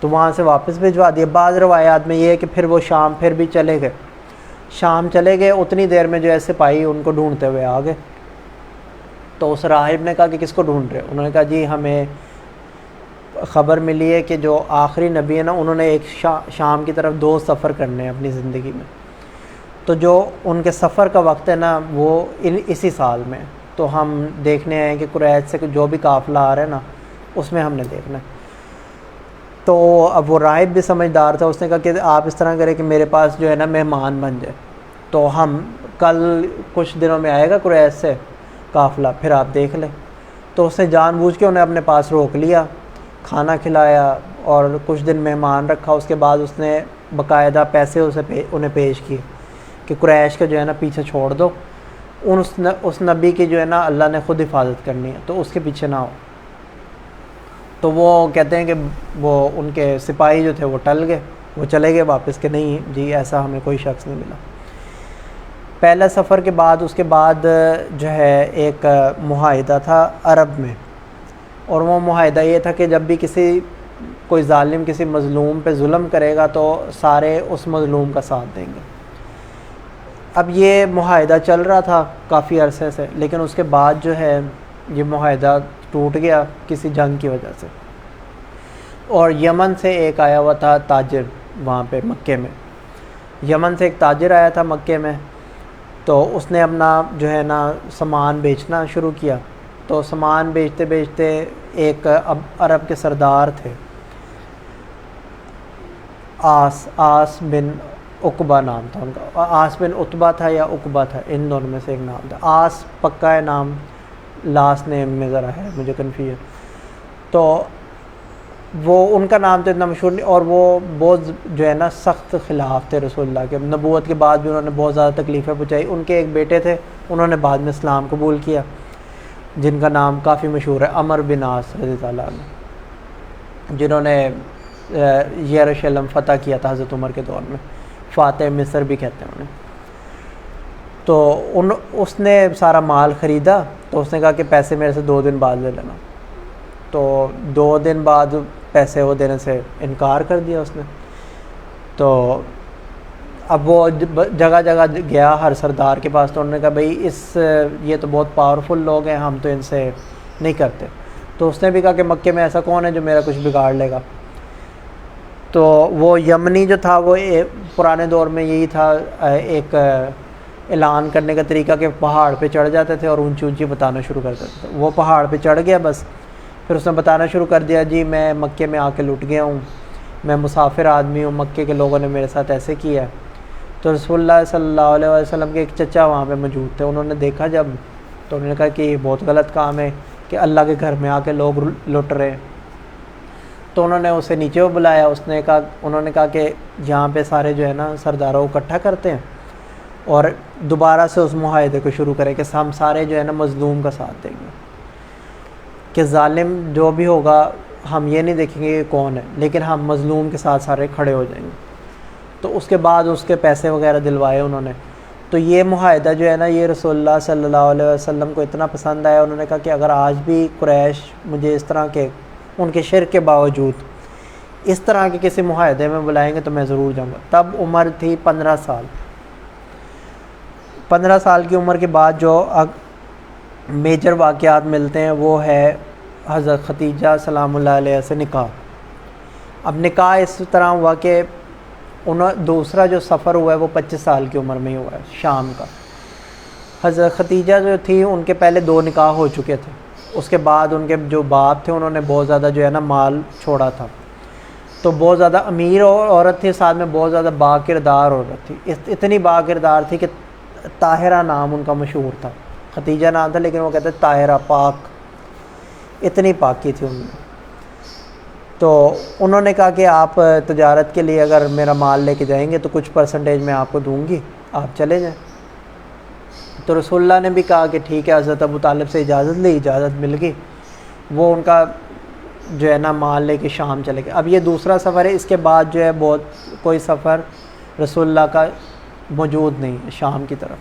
تو وہاں سے واپس بھجوا دیا. بعض روایات میں یہ ہے کہ پھر وہ شام پھر بھی چلے گئے, شام چلے گئے, اتنی دیر میں جو ہے سپاہی ان کو ڈھونڈتے ہوئے آ گئے. تو اس راہب نے کہا کہ کس کو ڈھونڈ رہے ہو؟ انہوں نے کہا جی ہمیں خبر ملی ہے کہ جو آخری نبی ہے نا انہوں نے ایک شام کی طرف 2 سفر کرنے ہیں اپنی زندگی میں, تو جو ان کے سفر کا وقت ہے نا وہ اسی سال میں, تو ہم دیکھنے آئے کہ قریش سے جو بھی قافلہ آ رہا ہے نا اس میں ہم نے دیکھنا ہے. تو اب وہ راہب بھی سمجھدار تھا, اس نے کہا کہ آپ اس طرح کریں کہ میرے پاس جو ہے نا مہمان بن جائے, تو ہم کل کچھ دنوں میں آئے گا قریش سے قافلہ, پھر آپ دیکھ لیں. تو اس نے جان بوجھ کے انہیں اپنے پاس روک لیا, کھانا کھلایا اور کچھ دن مہمان رکھا. اس کے بعد اس نے باقاعدہ پیسے انہیں پیش کیے کہ قریش کا جو ہے نا پیچھے چھوڑ دو, اس نبی کی جو ہے نا اللہ نے خود حفاظت کرنی ہے, تو اس کے پیچھے نہ ہو. تو وہ کہتے ہیں کہ وہ ان کے سپاہی جو تھے وہ ٹل گئے, وہ چلے گئے واپس کہ نہیں جی ایسا ہمیں کوئی شخص نہیں ملا. پہلا سفر کے بعد اس کے بعد جو ہے ایک معاہدہ تھا عرب میں، اور وہ معاہدہ یہ تھا کہ جب بھی کوئی ظالم کسی مظلوم پہ ظلم کرے گا تو سارے اس مظلوم کا ساتھ دیں گے۔ اب یہ معاہدہ چل رہا تھا کافی عرصے سے، لیکن اس کے بعد جو ہے یہ معاہدہ ٹوٹ گیا کسی جنگ کی وجہ سے، اور یمن سے ایک آیا ہوا تھا تاجر وہاں پہ مکے میں، یمن سے ایک تاجر آیا تھا مکے میں، تو اس نے اپنا جو ہے نا سامان بیچنا شروع کیا۔ تو سامان بیچتے بیچتے ایک عرب کے سردار تھے، آس بن عقبہ نام تھا ان کا، آس بن عتبہ تھا یا عقبہ تھا، ان دونوں میں سے ایک نام تھا، آس پکا ہے نام، لاسٹ نیم میں ذرا ہے مجھے کنفیوژن۔ تو وہ ان کا نام تو اتنا مشہور نہیں، اور وہ بہت جو ہے نا سخت خلاف تھے رسول اللہ کے، نبوت کے بعد بھی انہوں نے بہت زیادہ تکلیفیں پہنچائی۔ ان کے ایک بیٹے تھے، انہوں نے بعد میں اسلام قبول کیا، جن کا نام کافی مشہور ہے، عمر بن عاص رضی اللہ عنہ، جنہوں نے یروشلم فتح کیا تھا حضرت عمر کے دور میں، فاتح مصر بھی کہتے ہیں انہیں۔ تو اس نے سارا مال خریدا، تو اس نے کہا کہ پیسے میرے سے 2 دن بعد لے لینا، تو 2 دن بعد پیسے وہ دینے سے انکار کر دیا اس نے۔ تو اب وہ جگہ جگہ گیا ہر سردار کے پاس، تو انہوں نے کہا بھئی یہ تو بہت پاورفل لوگ ہیں، ہم تو ان سے نہیں کرتے۔ تو اس نے بھی کہا کہ مکے میں ایسا کون ہے جو میرا کچھ بگاڑ لے گا۔ تو وہ یمنی جو تھا وہ پرانے دور میں یہی تھا، ایک اعلان کرنے کا طریقہ کہ پہاڑ پہ چڑھ جاتے تھے اور اونچی اونچی بتانا شروع کر دیتے تھے۔ وہ پہاڑ پہ چڑھ گیا بس، پھر اس نے بتانا شروع کر دیا، جی میں مکے میں آ کے لٹ گیا ہوں، میں مسافر آدمی ہوں، مکے کے لوگوں نے میرے ساتھ ایسے کیا ہے۔ تو رسول اللہ صلی اللہ علیہ وسلم کے ایک چچا وہاں پہ موجود تھے، انہوں نے دیکھا جب، تو انہوں نے کہا کہ یہ بہت غلط کام ہے کہ اللہ کے گھر میں آ کے لوگ لٹ رہے ہیں۔ تو انہوں نے اسے نیچے بلایا، انہوں نے کہا کہ یہاں پہ سارے جو ہے نا سرداروں کو اکٹھا کرتے ہیں اور دوبارہ سے اس معاہدے کو شروع کریں کہ ہم سارے جو ہے نا مظلوم کا ساتھ دیں گے، کہ ظالم جو بھی ہوگا ہم یہ نہیں دیکھیں گے کہ کون ہے، لیکن ہم مظلوم کے ساتھ سارے کھڑے ہو جائیں گے۔ تو اس کے بعد اس کے پیسے وغیرہ دلوائے انہوں نے۔ تو یہ معاہدہ جو ہے نا یہ رسول اللہ صلی اللہ علیہ وسلم کو اتنا پسند آیا، انہوں نے کہا کہ اگر آج بھی قریش مجھے اس طرح کے ان کے شرک کے باوجود اس طرح کے کسی معاہدے میں بلائیں گے تو میں ضرور جاؤں گا۔ تب عمر تھی 15 سال۔ 15 سال کی عمر کے بعد جو میجر واقعات ملتے ہیں وہ ہے حضرت ختیجہ سلام اللہ علیہ سے نکاح۔ اب نکاح اس طرح ہوا کہ دوسرا جو سفر ہوا ہے وہ 25 سال کی عمر میں ہی ہوا ہے، شام کا۔ حضرت ختیجہ جو تھی ان کے پہلے 2 نکاح ہو چکے تھے، اس کے بعد ان کے جو باپ تھے انہوں نے بہت زیادہ جو ہے نا مال چھوڑا تھا، تو بہت زیادہ امیر عورت تھی، ساتھ میں بہت زیادہ با کردار عورت تھی، اتنی با کردار تھی کہ طاہرہ نام ان کا مشہور تھا، ختیجہ نام تھا لیکن وہ کہتے طاہرہ، پاک، اتنی پاکی تھی ان میں۔ تو انہوں نے کہا کہ آپ تجارت کے لیے اگر میرا مال لے کے جائیں گے تو کچھ پرسنٹیج میں آپ کو دوں گی، آپ چلے جائیں۔ تو رسول اللہ نے بھی کہا کہ ٹھیک ہے، حضرت ابو طالب سے اجازت لی، اجازت مل گئی، وہ ان کا جو ہے نا مال لے کے شام چلے گئے۔ اب یہ دوسرا سفر ہے، اس کے بعد جو ہے بہت کوئی سفر رسول اللہ کا موجود نہیں ہے شام کی طرف،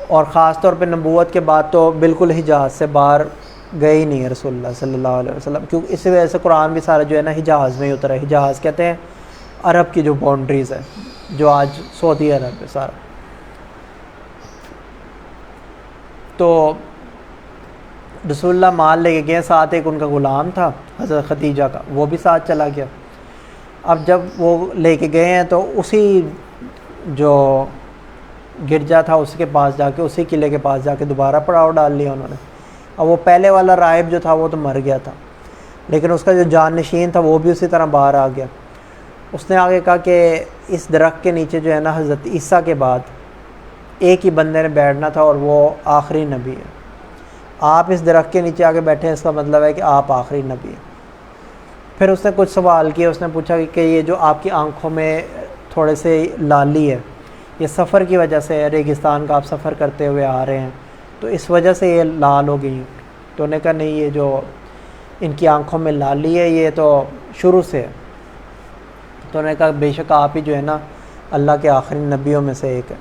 اور خاص طور پہ نبوت کے بعد تو بالکل حجاز سے باہر گئے ہی نہیں ہے رسول اللہ صلی اللہ علیہ وسلم، کیونکہ اسی وجہ سے قرآن بھی سارا جو ہے نا حجاز میں ہی اترا ہے۔ حجاز کہتے ہیں عرب کی جو باؤنڈریز ہے، جو آج سعودی عرب ہے سارا۔ تو رسول اللہ مال لے کے گئے، ساتھ ایک ان کا غلام تھا حضرت ختیجہ کا، وہ بھی ساتھ چلا گیا۔ اب جب وہ لے کے گئے ہیں تو اسی جو گرجا تھا اس کے پاس جا کے، اسی قلعے کے پاس جا کے دوبارہ پڑاؤ ڈال لیا انہوں نے۔ اب وہ پہلے والا راہب جو تھا وہ تو مر گیا تھا، لیکن اس کا جو جان نشین تھا وہ بھی اسی طرح باہر آ گیا۔ اس نے آگے کہا کہ اس درخت کے نیچے جو ہے نا حضرت عیسیٰ کے بعد ایک ہی بندے نے بیٹھنا تھا اور وہ آخری نبی ہے، آپ اس درخت کے نیچے آگے بیٹھے ہیں، اس کا مطلب ہے کہ آپ آخری نبی ہیں۔ پھر اس نے کچھ سوال کیے، اس نے پوچھا کہ یہ جو آپ کی آنکھوں میں تھوڑے سے لالی ہے، یہ سفر کی وجہ سے ہے، ریگستان کا آپ سفر کرتے ہوئے آ رہے ہیں تو اس وجہ سے یہ لال ہو گئی ہیں۔ تو انہوں نے کہا نہیں، یہ جو ان کی آنکھوں میں لالی ہے یہ تو شروع سے ہے۔ تو انہوں نے کہا بے شک آپ ہی جو ہے نا اللہ کے آخری نبیوں میں سے ایک ہے۔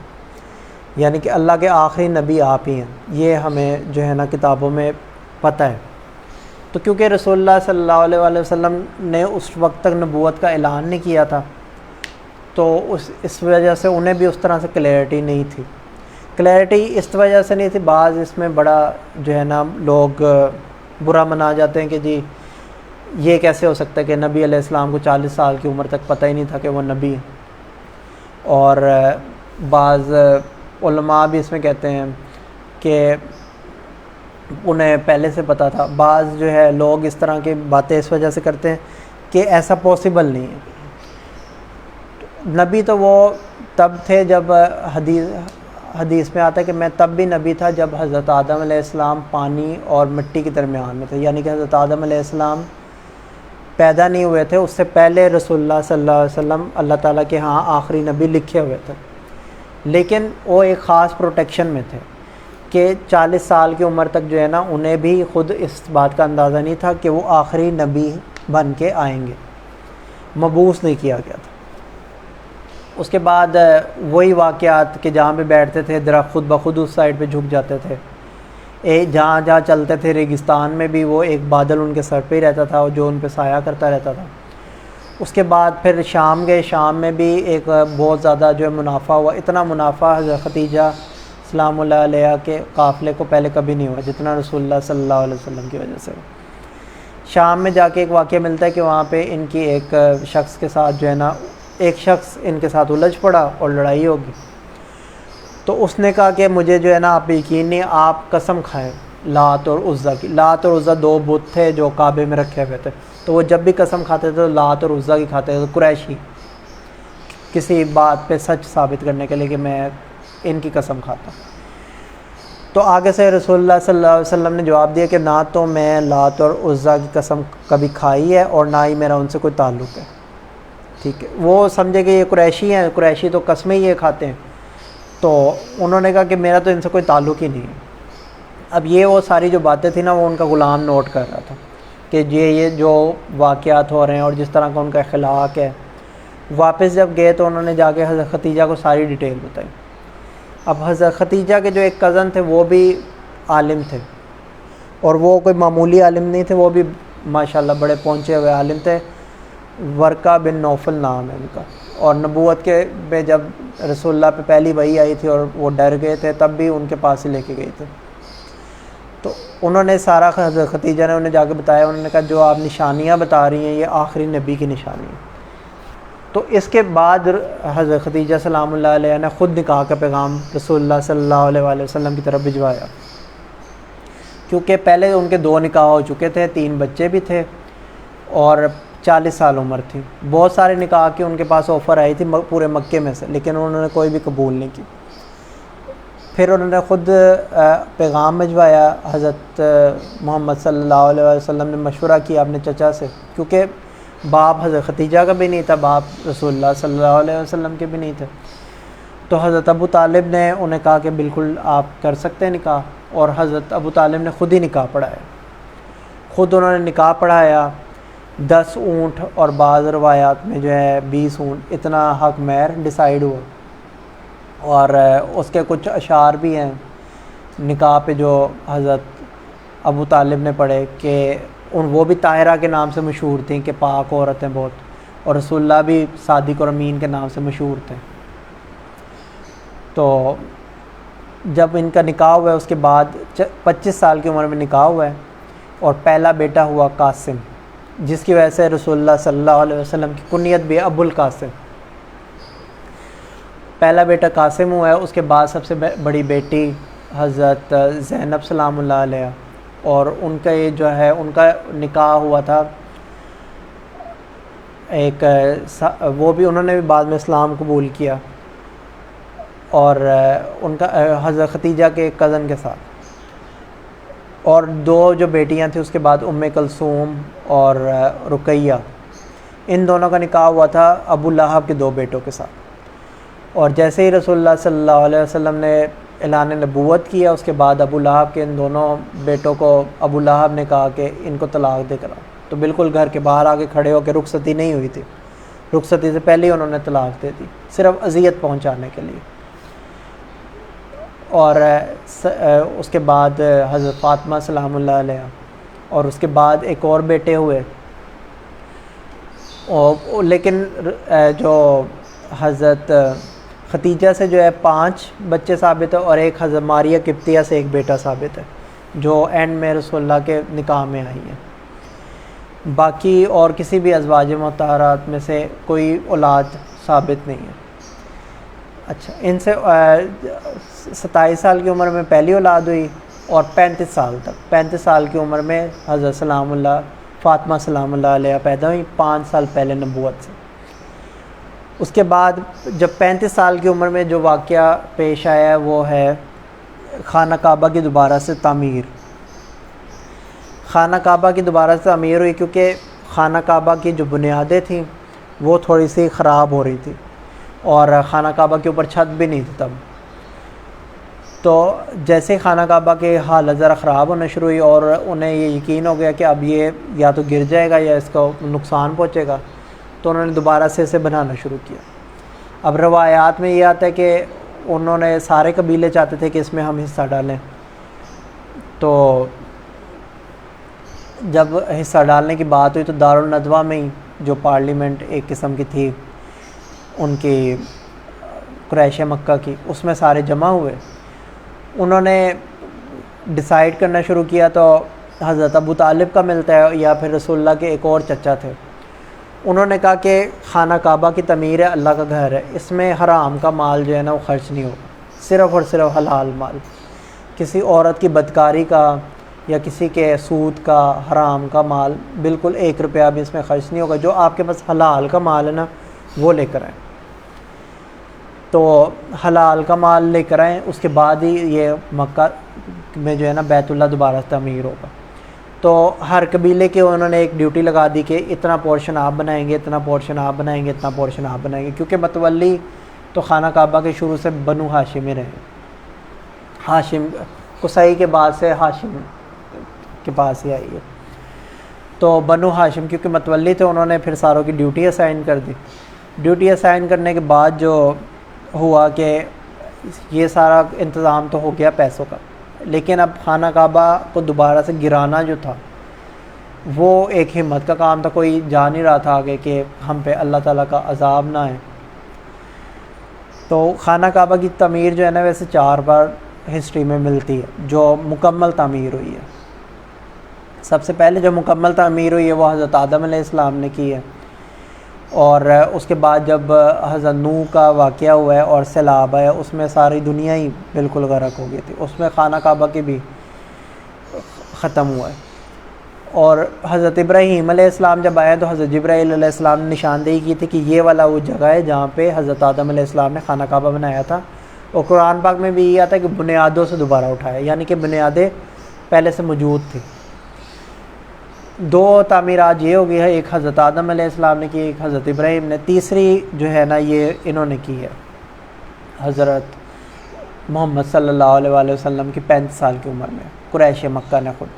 یعنی کہ اللہ کے آخری نبی آپ ہی ہیں، یہ ہمیں جو ہے نا کتابوں میں پتہ ہے۔ تو کیونکہ رسول اللہ صلی اللہ علیہ وآلہ وسلم نے اس وقت تک نبوت کا اعلان نہیں کیا تھا، تو اس وجہ سے انہیں بھی اس طرح سے کلیئرٹی نہیں تھی۔ کلیئرٹی اس وجہ سے نہیں تھی، بعض اس میں بڑا جو ہے نا لوگ برا منا جاتے ہیں کہ جی یہ کیسے ہو سکتا ہے کہ نبی علیہ السلام کو 40 سال کی عمر تک پتہ ہی نہیں تھا کہ وہ نبی ہیں، اور بعض علماء بھی اس میں کہتے ہیں کہ انہیں پہلے سے پتہ تھا۔ بعض جو ہے لوگ اس طرح کی باتیں اس وجہ سے کرتے ہیں کہ ایسا پاسبل نہیں ہے۔ نبی تو وہ تب تھے جب حدیث میں آتا ہے کہ میں تب بھی نبی تھا جب حضرت آدم علیہ السلام پانی اور مٹی کے درمیان میں تھے، یعنی کہ حضرت آدم علیہ السلام پیدا نہیں ہوئے تھے، اس سے پہلے رسول اللہ صلی اللہ علیہ وسلم اللہ تعالیٰ کے ہاں آخری نبی لکھے ہوئے تھے، لیکن وہ ایک خاص پروٹیکشن میں تھے کہ 40 سال کی عمر تک جو ہے نا انہیں بھی خود اس بات کا اندازہ نہیں تھا کہ وہ آخری نبی بن کے آئیں گے، مبعوث نہیں کیا گیا تھا۔ اس کے بعد وہی واقعات کہ جہاں پہ بیٹھتے تھے درخت خود بخود اس سائڈ پہ جھک جاتے تھے، جہاں جہاں چلتے تھے ریگستان میں بھی وہ ایک بادل ان کے سر پہ ہی رہتا تھا اور جو ان پہ سایہ کرتا رہتا تھا۔ اس کے بعد پھر شام گئے، شام میں بھی ایک بہت زیادہ جو ہے منافع ہوا، اتنا منافع حضرت ختیجہ سلام اللہ علیہ کے قافلے کو پہلے کبھی نہیں ہوا جتنا رسول اللہ صلی اللہ علیہ وسلم کی وجہ سے۔ شام میں جا کے ایک واقعہ ملتا ہے کہ وہاں پہ ان کی ایک شخص کے ساتھ جو ہے نا ایک شخص ان کے ساتھ الجھ پڑا اور لڑائی ہوگی، تو اس نے کہا کہ مجھے جو ہے نا آپ یقین نہیں، آپ قسم کھائیں لات اور عزیٰ کی۔ لات اور عزیٰ دو بت تھے جو کعبے میں رکھے ہوئے تھے، تو وہ جب بھی قسم کھاتے تھے تو لات اور عزیٰ کی کھاتے تھے، قریشی، کسی بات پہ سچ ثابت کرنے کے لیے کہ میں ان کی قسم کھاتا ہوں۔ تو آگے سے رسول اللہ صلی اللہ علیہ وسلم نے جواب دیا کہ نہ تو میں لات اور عزیٰ کی قسم کبھی کھائی ہے اور نہ ہی میرا ان سے کوئی تعلق ہے، ٹھیک ہے۔ وہ سمجھے کہ یہ قریشی ہیں، قریشی تو قسمیں یہ کھاتے ہیں، تو انہوں نے کہا کہ میرا تو ان سے کوئی تعلق ہی نہیں ہے۔ اب یہ وہ ساری جو باتیں تھیں نا وہ ان کا غلام نوٹ کر رہا تھا کہ یہ جو واقعات ہو رہے ہیں اور جس طرح کا ان کا اخلاق ہے۔ واپس جب گئے تو انہوں نے جا کے حضرت ختیجہ کو ساری ڈیٹیل بتائی۔ اب حضرت ختیجہ کے جو ایک کزن تھے وہ بھی عالم تھے، اور وہ کوئی معمولی عالم نہیں تھے، وہ بھی ماشاءاللہ بڑے پہنچے ہوئے عالم تھے، ورقہ بن نوفل نام ہے ان کا۔ اور نبوت کے میں جب رسول اللہ پہ پہلی وحی آئی تھی اور وہ ڈر گئے تھے تب بھی ان کے پاس ہی لے کے گئی تھے، تو انہوں نے سارا حضرت ختیجہ نے انہیں جا کے بتایا۔ انہوں نے کہا جو آپ نشانیاں بتا رہی ہیں یہ آخری نبی کی نشانی ہے۔ تو اس کے بعد حضرت ختیجہ سلام اللہ علیہ نے خود نکاح کا پیغام رسول اللہ صلی اللہ علیہ وآلہ وسلم کی طرف بھجوایا، کیونکہ پہلے ان کے 2 نکاح ہو چکے تھے، 3 بچے بھی تھے اور 40 سال عمر تھی۔ بہت سارے نکاح کی ان کے پاس آفر آئی تھی پورے مکے میں سے، لیکن انہوں نے کوئی بھی قبول نہیں کی۔ پھر انہوں نے خود پیغام بھجوایا، حضرت محمد صلی اللہ علیہ وسلم نے مشورہ کیا اپنے چچا سے، کیونکہ باپ حضرت ختیجہ کا بھی نہیں تھا، باپ رسول اللہ صلی اللہ علیہ وسلم کے بھی نہیں تھے، تو حضرت ابو طالب نے انہیں کہا کہ بالکل آپ کر سکتے ہیں نکاح، اور حضرت ابو طالب نے خود ہی نکاح پڑھایا، خود انہوں نے نکاح پڑھایا۔ 10 اونٹ اور بعض روایات میں جو ہے 20 اونٹ، اتنا حق مہر ڈیسائیڈ ہوا، اور اس کے کچھ اشعار بھی ہیں نکاح پہ جو حضرت ابو طالب نے پڑھے کہ وہ بھی طاہرہ کے نام سے مشہور تھیں کہ پاک عورتیں بہت، اور رسول اللہ بھی صادق اور امین کے نام سے مشہور تھے۔ تو جب ان کا نکاح ہوا ہے اس کے بعد 25 سال کی عمر میں نکاح ہوا ہے، اور پہلا بیٹا ہوا قاسم، جس کی وجہ سے رسول اللہ صلی اللہ علیہ وسلم کی کنیت بھی ابو القاسم۔ پہلا بیٹا قاسم ہوا ہے، اس کے بعد سب سے بڑی بیٹی حضرت زینب سلام اللہ علیہ، اور ان کا یہ جو ہے ان کا نکاح ہوا تھا ایک وہ بھی انہوں نے بھی بعد میں اسلام قبول کیا، اور ان کا حضرت ختیجہ کے ایک کزن کے ساتھ، اور 2 جو بیٹیاں تھیں اس کے بعد ام کلثوم اور رقیہ، ان دونوں کا نکاح ہوا تھا ابو لہب کے 2 بیٹوں کے ساتھ۔ اور جیسے ہی رسول اللہ صلی اللہ علیہ وسلم نے اعلان نبوت کیا اس کے بعد ابو لہب کے ان دونوں بیٹوں کو ابو لہب نے کہا کہ ان کو طلاق دے کر آؤ، تو بالکل گھر کے باہر آگے کھڑے ہو کے، رخصتی نہیں ہوئی تھی، رخصتی سے پہلے ہی انہوں نے طلاق دے دی، صرف اذیت پہنچانے کے لیے۔ اور اس کے بعد حضرت فاطمہ سلام اللہ علیہ، اور اس کے بعد ایک اور بیٹے ہوئے، لیکن جو حضرت ختیجہ سے جو ہے 5 بچے ثابت ہے، اور ایک حضرت ماریہ قبطیہ سے ایک بیٹا ثابت ہے جو اینڈ میں رسول اللہ کے نکاح میں آئی ہے۔ باقی اور کسی بھی ازواج مطہرات میں سے کوئی اولاد ثابت نہیں ہے۔ اچھا، ان سے 27 سال کی عمر میں پہلی اولاد ہوئی، اور 35 سال کی عمر میں حضرت سلام اللہ فاطمہ سلام اللہ علیہ پیدا ہوئی، 5 سال پہلے نبوت سے۔ اس کے بعد جب 35 سال کی عمر میں جو واقعہ پیش آیا ہے وہ ہے خانہ کعبہ کی دوبارہ سے تعمیر۔ خانہ کعبہ کی دوبارہ سے تعمیر ہوئی کیونکہ خانہ کعبہ کی جو بنیادیں تھیں وہ تھوڑی سی خراب ہو رہی تھی، اور خانہ کعبہ کے اوپر چھت بھی نہیں تھی تب۔ تو جیسے ہی خانہ کعبہ کی حالت ذرا خراب ہونا شروع ہوئی اور انہیں یہ یقین ہو گیا کہ اب یہ یا تو گر جائے گا یا اس کو نقصان پہنچے گا، تو انہوں نے دوبارہ سے اسے بنانا شروع کیا۔ اب روایات میں یہ آتا ہے کہ انہوں نے سارے قبیلے چاہتے تھے کہ اس میں ہم حصہ ڈالیں، تو جب حصہ ڈالنے کی بات ہوئی تو دارالندوہ میں ہی جو پارلیمنٹ ایک قسم کی تھی ان کی قریش مکہ کی، اس میں سارے جمع ہوئے۔ انہوں نے ڈیسائیڈ کرنا شروع کیا، تو حضرت ابو طالب کا ملتا ہے یا پھر رسول اللہ کے ایک اور چچا تھے، انہوں نے کہا کہ خانہ کعبہ کی تعمیر ہے، اللہ کا گھر ہے، اس میں حرام کا مال جو ہے نا وہ خرچ نہیں ہوگا، صرف اور صرف حلال مال، کسی عورت کی بدکاری کا یا کسی کے سود کا حرام کا مال بالکل 1 روپیہ بھی اس میں خرچ نہیں ہوگا، جو آپ کے پاس حلال کا مال ہے نا وہ لے کر آئیں۔ تو حلال کا مال لے کر آئیں، اس کے بعد ہی یہ مکہ میں جو ہے نا بیت اللہ دوبارہ تعمیر ہوگا۔ تو ہر قبیلے کے انہوں نے ایک ڈیوٹی لگا دی کہ اتنا پورشن آپ بنائیں گے، اتنا پورشن آپ بنائیں گے، اتنا پورشن آپ بنائیں گے، کیونکہ متولی تو خانہ کعبہ کے شروع سے بنو ہاشم ہی رہے، ہاشم قصی کے بعد سے ہاشم کے پاس ہی آئی ہے۔ تو بنو ہاشم کیونکہ متولی تھے، انہوں نے پھر ساروں کی ڈیوٹی اسائن کر دی۔ ڈیوٹی اسائن کرنے کے بعد جو ہوا کہ یہ سارا انتظام تو ہو گیا پیسوں کا، لیکن اب خانہ کعبہ کو دوبارہ سے گرانا جو تھا وہ ایک ہمت کا کام تھا، کوئی جا نہیں رہا تھا آگے کہ ہم پہ اللہ تعالیٰ کا عذاب نہ آئے۔ تو خانہ کعبہ کی تعمیر جو ہے نا ویسے 4 بار ہسٹری میں ملتی ہے جو مکمل تعمیر ہوئی ہے۔ سب سے پہلے جو مکمل تعمیر ہوئی ہے وہ حضرت آدم علیہ السلام نے کی ہے، اور اس کے بعد جب حضرت نوح کا واقعہ ہوا ہے اور سیلاب آیا، اس میں ساری دنیا ہی بالکل غرق ہو گئی تھی، اس میں خانہ کعبہ کی بھی ختم ہوا ہے۔ اور حضرت ابراہیم علیہ السلام جب آئے تو حضرت جبرائیل علیہ السلام نے نشاندہی کی تھی کہ یہ والا وہ جگہ ہے جہاں پہ حضرت آدم علیہ السلام نے خانہ کعبہ بنایا تھا، اور قرآن پاک میں بھی یہ آتا ہے کہ بنیادوں سے دوبارہ اٹھایا، یعنی کہ بنیادیں پہلے سے موجود تھیں۔ 2 تعمیرات یہ ہو گئی ہے، ایک حضرت آدم علیہ السلام نے کی، ایک حضرت ابراہیم نے، تیسری جو ہے نا یہ انہوں نے کی ہے حضرت محمد صلی اللہ علیہ وآلہ وسلم کی 35 سال کی عمر میں، قریش مکہ نے خود۔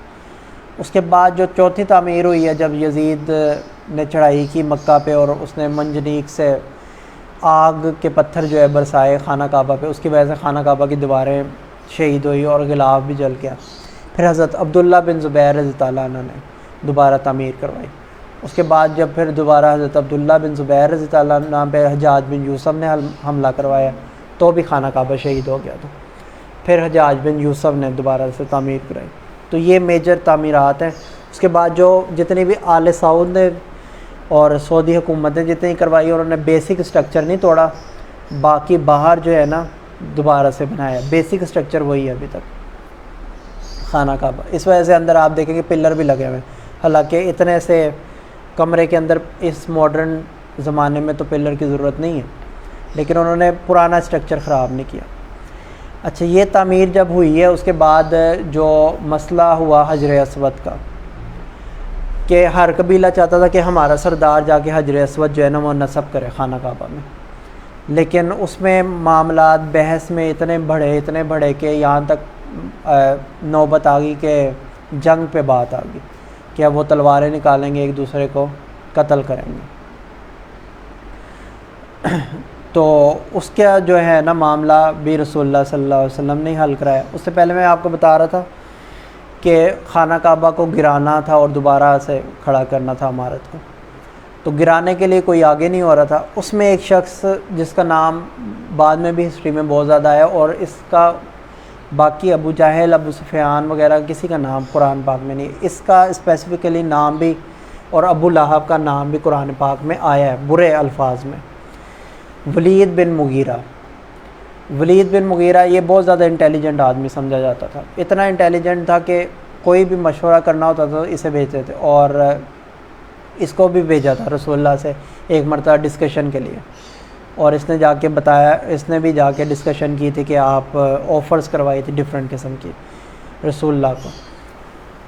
اس کے بعد جو چوتھی تعمیر ہوئی ہے جب یزید نے چڑھائی کی مکہ پہ اور اس نے منجنیق سے آگ کے پتھر جو ہے برسائے خانہ کعبہ پہ، اس کی وجہ سے خانہ کعبہ کی دیواریں شہید ہوئی اور غلاف بھی جل گیا۔ پھر حضرت عبداللہ بن زبیر رضی اللہ عنہ نے دوبارہ تعمیر کروائی۔ اس کے بعد جب پھر دوبارہ حضرت عبداللہ بن زبیر رضی اللہ عنہ پہ حجاج بن یوسف نے حملہ کروایا تو بھی خانہ کعبہ شہید ہو گیا تھا، پھر حجاج بن یوسف نے دوبارہ سے تعمیر کرائی۔ تو یہ میجر تعمیرات ہیں۔ اس کے بعد جو جتنی بھی آل سعود نے اور سعودی حکومت نے جتنی کروائی، اور انہوں نے بیسک اسٹرکچر نہیں توڑا، باقی باہر جو ہے نا دوبارہ سے بنایا، بیسک اسٹرکچر وہی ہے ابھی تک خانہ کعبہ۔ اس وجہ سے اندر آپ دیکھیں کہ پلر بھی لگے ہوئے ہیں، حالانکہ اتنے سے کمرے کے اندر اس ماڈرن زمانے میں تو پلر کی ضرورت نہیں ہے، لیکن انہوں نے پرانا اسٹرکچر خراب نہیں کیا۔ اچھا، یہ تعمیر جب ہوئی ہے اس کے بعد جو مسئلہ ہوا حجر اسود کا، کہ ہر قبیلہ چاہتا تھا کہ ہمارا سردار جا کے حجر اسود جو ہے نا وہ نصب کرے خانہ کعبہ میں، لیکن اس میں معاملات بحث میں اتنے بڑھے کہ یہاں تک نوبت آ گئی کہ جنگ پہ بات آ گئی کہ اب وہ تلواریں نکالیں گے، ایک دوسرے کو قتل کریں گے۔ تو اس کا جو ہے نا معاملہ بھی رسول اللہ صلی اللہ علیہ وسلم نے حل کرایا۔ اس سے پہلے میں آپ کو بتا رہا تھا کہ خانہ کعبہ کو گرانا تھا اور دوبارہ سے کھڑا کرنا تھا عمارت کو، تو گرانے کے لیے کوئی آگے نہیں ہو رہا تھا۔ اس میں ایک شخص جس کا نام بعد میں بھی ہسٹری میں بہت زیادہ آیا، اور اس کا باقی ابو جہل، ابو سفیان وغیرہ کسی کا نام قرآن پاک میں نہیں، اس کا اسپیسیفکلی نام بھی اور ابو لہب کا نام بھی قرآن پاک میں آیا ہے برے الفاظ میں۔ ولید بن مغیرہ، ولید بن مغیرہ یہ بہت زیادہ انٹیلیجنٹ آدمی سمجھا جاتا تھا، اتنا انٹیلیجنٹ تھا کہ کوئی بھی مشورہ کرنا ہوتا تھا تو اسے بھیجتے تھے، اور اس کو بھی بھیجا تھا رسول اللہ سے ایک مرتبہ ڈسکشن کے لیے، اور اس نے جا کے بتایا، اس نے بھی جا کے ڈسکشن کی تھی کہ آپ آفرز کروائی تھی ڈفرینٹ قسم کی رسول اللہ کو۔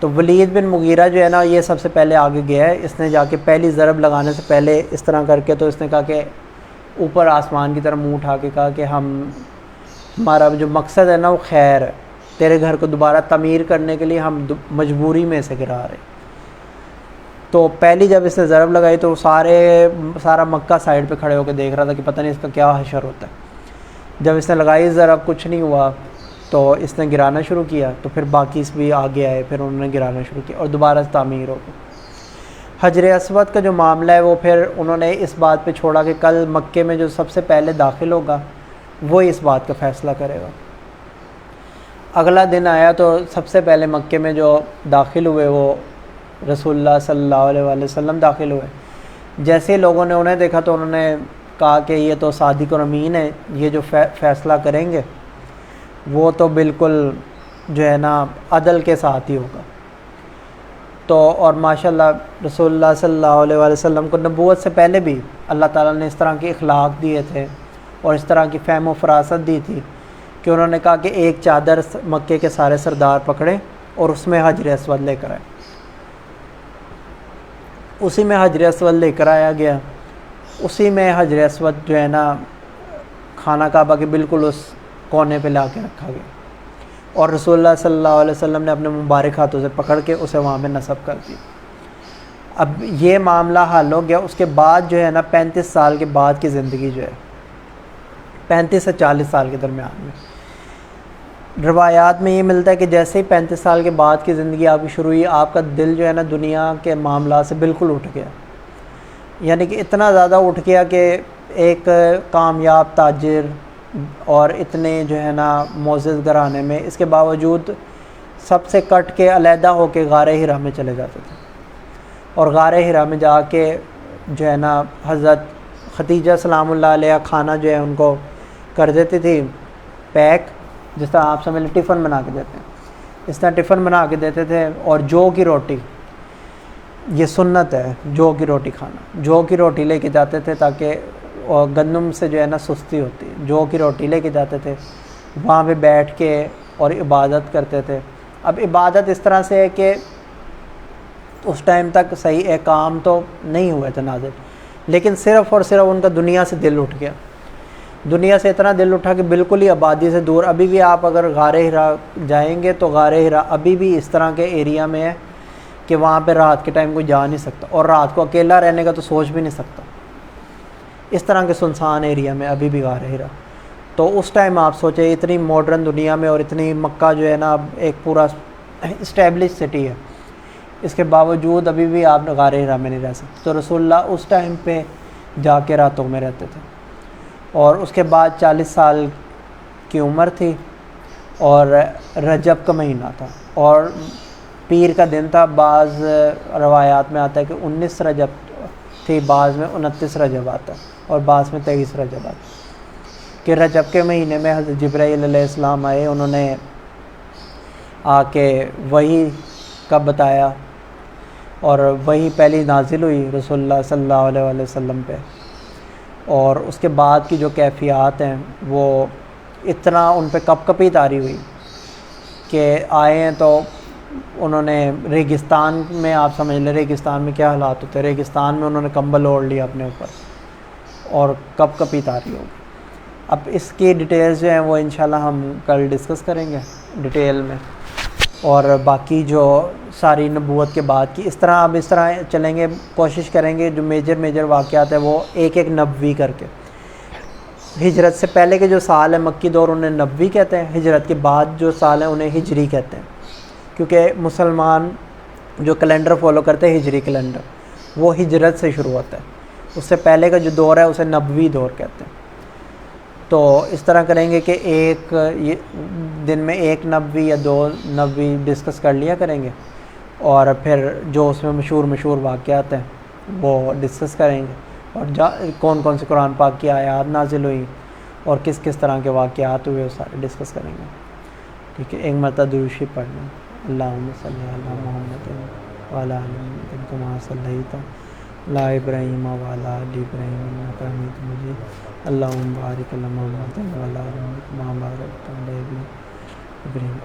تو ولید بن مغیرہ جو ہے نا یہ سب سے پہلے آگے گیا ہے، اس نے جا کے پہلی ضرب لگانے سے پہلے اس طرح کر کے تو اس نے کہا کہ اوپر آسمان کی طرف منہ اٹھا کے کہا کہ ہمارا جو مقصد ہے نا وہ خیر ہے، تیرے گھر کو دوبارہ تعمیر کرنے کے لیے ہم مجبوری میں سے گرا رہے۔ تو پہلی جب اس نے ضرب لگائی تو سارا مکہ سائڈ پہ کھڑے ہو کے دیکھ رہا تھا کہ پتہ نہیں اس کا کیا حشر ہوتا ہے۔ جب اس نے لگائی ضرب کچھ نہیں ہوا تو اس نے گرانا شروع کیا، تو پھر باقی اس بھی آگے آئے، پھر انہوں نے گرانا شروع کیا اور دوبارہ سے تعمیر ہو گئی۔ حجر اسود کا جو معاملہ ہے وہ پھر انہوں نے اس بات پہ چھوڑا کہ کل مکے میں جو سب سے پہلے داخل ہوگا وہی اس بات کا فیصلہ کرے گا۔ اگلا دن آیا تو سب سے پہلے مکے میں جو داخل ہوئے وہ رسول اللہ صلی اللہ علیہ وآلہ وسلم داخل ہوئے۔ جیسے لوگوں نے انہیں دیکھا تو انہوں نے کہا کہ یہ تو صادق اور امین ہے، یہ جو فیصلہ کریں گے وہ تو بالکل جو ہے نا عدل کے ساتھ ہی ہوگا۔ تو اور ماشاءاللہ رسول اللہ صلی اللہ علیہ وآلہ وسلم کو نبوت سے پہلے بھی اللہ تعالیٰ نے اس طرح کے اخلاق دیے تھے اور اس طرح کی فہم و فراست دی تھی کہ انہوں نے کہا کہ ایک چادر مکے کے سارے سردار پکڑیں اور اس میں حجر اسود لے کر آئے، اسی میں حجر اسود لے کر آیا گیا، اسی میں حجر اسود جو ہے نا خانہ کعبہ کے بالکل اس کونے پہ لا کے رکھا گیا، اور رسول اللہ صلی اللہ علیہ وسلم نے اپنے مبارک ہاتھوں سے پکڑ کے اسے وہاں پہ نصب کر دی۔ اب یہ معاملہ حل ہو گیا۔ اس کے بعد جو ہے نا 35 سال کے بعد کی زندگی جو ہے 35 سے 40 سال کے درمیان میں روایات میں یہ ملتا ہے کہ جیسے ہی 35 سال کے بعد کی زندگی آپ کی شروع ہوئی، آپ کا دل جو ہے نا دنیا کے معاملات سے بالکل اٹھ گیا، یعنی کہ اتنا زیادہ اٹھ گیا کہ ایک کامیاب تاجر اور اتنے جو ہے نا معزز گھرانے میں اس کے باوجود سب سے کٹ کے علیحدہ ہو کے غار ہرا میں چلے جاتے تھے، اور غار ہرا میں جا کے جو ہے نا حضرت خدیجہ سلام اللہ علیہ کھانا جو ہے ان کو کر دیتی تھی پیک، جس طرح آپ سمجھ لیں ٹفن بنا کے دیتے ہیں، اس طرح ٹفن بنا کے دیتے تھے، اور جو کی روٹی، یہ سنت ہے جو کی روٹی کھانا، جو کی روٹی لے کے جاتے تھے تاکہ اور گندم سے جو ہے نا سستی ہوتی ہے، جو کی روٹی لے کے جاتے تھے، وہاں پہ بیٹھ کے اور عبادت کرتے تھے۔ اب عبادت اس طرح سے ہے کہ اس ٹائم تک صحیح احکام تو نہیں ہوئے تھے نازل، لیکن صرف اور صرف ان کا دنیا سے دل اٹھ گیا، دنیا سے اتنا دل اٹھا کہ بالکل ہی آبادی سے دور۔ ابھی بھی آپ اگر غار ہرا جائیں گے تو غار ہرا ابھی بھی اس طرح کے ایریا میں ہے کہ وہاں پہ رات کے ٹائم کوئی جا نہیں سکتا، اور رات کو اکیلا رہنے کا تو سوچ بھی نہیں سکتا، اس طرح کے سنسان ایریا میں ابھی بھی غار ہرا۔ تو اس ٹائم آپ سوچیں اتنی ماڈرن دنیا میں اور اتنی مکہ جو ہے نا ایک پورا اسٹیبلش سٹی ہے، اس کے باوجود ابھی بھی آپ غار ہرا میں نہیں رہ سکتے۔ تو رسول اللہ اس ٹائم پہ جا کے راتوں میں رہتے تھے، اور اس کے بعد 40 سال کی عمر تھی، اور رجب کا مہینہ تھا اور پیر کا دن تھا۔ بعض روایات میں آتا ہے کہ 19 رجب تھی، بعض میں 29 رجب آتا ہے، اور بعض میں 23 رجب آتا ہے، کہ رجب کے مہینے میں حضرت جبرائیل علیہ السلام آئے، انہوں نے آ کے وحی کا بتایا، اور وحی پہلی نازل ہوئی رسول اللہ صلی اللہ علیہ وآلہ وسلم پہ، اور اس کے بعد کی جو کیفیات ہیں وہ اتنا ان پہ کپ کپی طاری ہوئی کہ آئے ہیں تو انہوں نے ریگستان میں، آپ سمجھ لیں ریگستان میں کیا حالات ہوتے ہیں، ریگستان میں انہوں نے کمبل اوڑھ لیا اپنے اوپر اور کپ کپی طاری ہوگی۔ اب اس کی ڈیٹیلز جو ہیں وہ انشاءاللہ ہم کل ڈسکس کریں گے ڈیٹیل میں، اور باقی جو ساری نبوت کے بعد کی اس طرح چلیں گے، کوشش کریں گے جو میجر واقعات ہیں وہ ایک ایک نبوی کر کے، ہجرت سے پہلے کے جو سال ہیں مکی دور انہیں نبوی کہتے ہیں، ہجرت کے بعد جو سال ہیں انہیں ہجری کہتے ہیں، کیونکہ مسلمان جو کیلنڈر فالو کرتے ہیں ہجری کیلنڈر وہ ہجرت سے شروع ہوتا ہے، اس سے پہلے کا جو دور ہے اسے نبوی دور کہتے ہیں۔ تو اس طرح کریں گے کہ ایک دن میں ایک نبوی یا دو نبوی ڈسکس کر لیا کریں گے، اور پھر جو اس میں مشہور واقعات ہیں وہ ڈسکس کریں گے، اور کون کون سے قرآن پاک کی آیات نازل ہوئی اور کس کس طرح کے واقعات ہوئے وہ سارے ڈسکس کریں گے۔ ٹھیک ہے، ایک مرتبہ درود شریف پڑھ لیں۔ اللہم صلی علی محمد وعلی آل محمد کما صلیت علی ابراہیم وعلی آل ابراہیم انک حمید مجید، اللہم بارک علی محمد وعلی آل محمد کما بارکت علی ابراہیم۔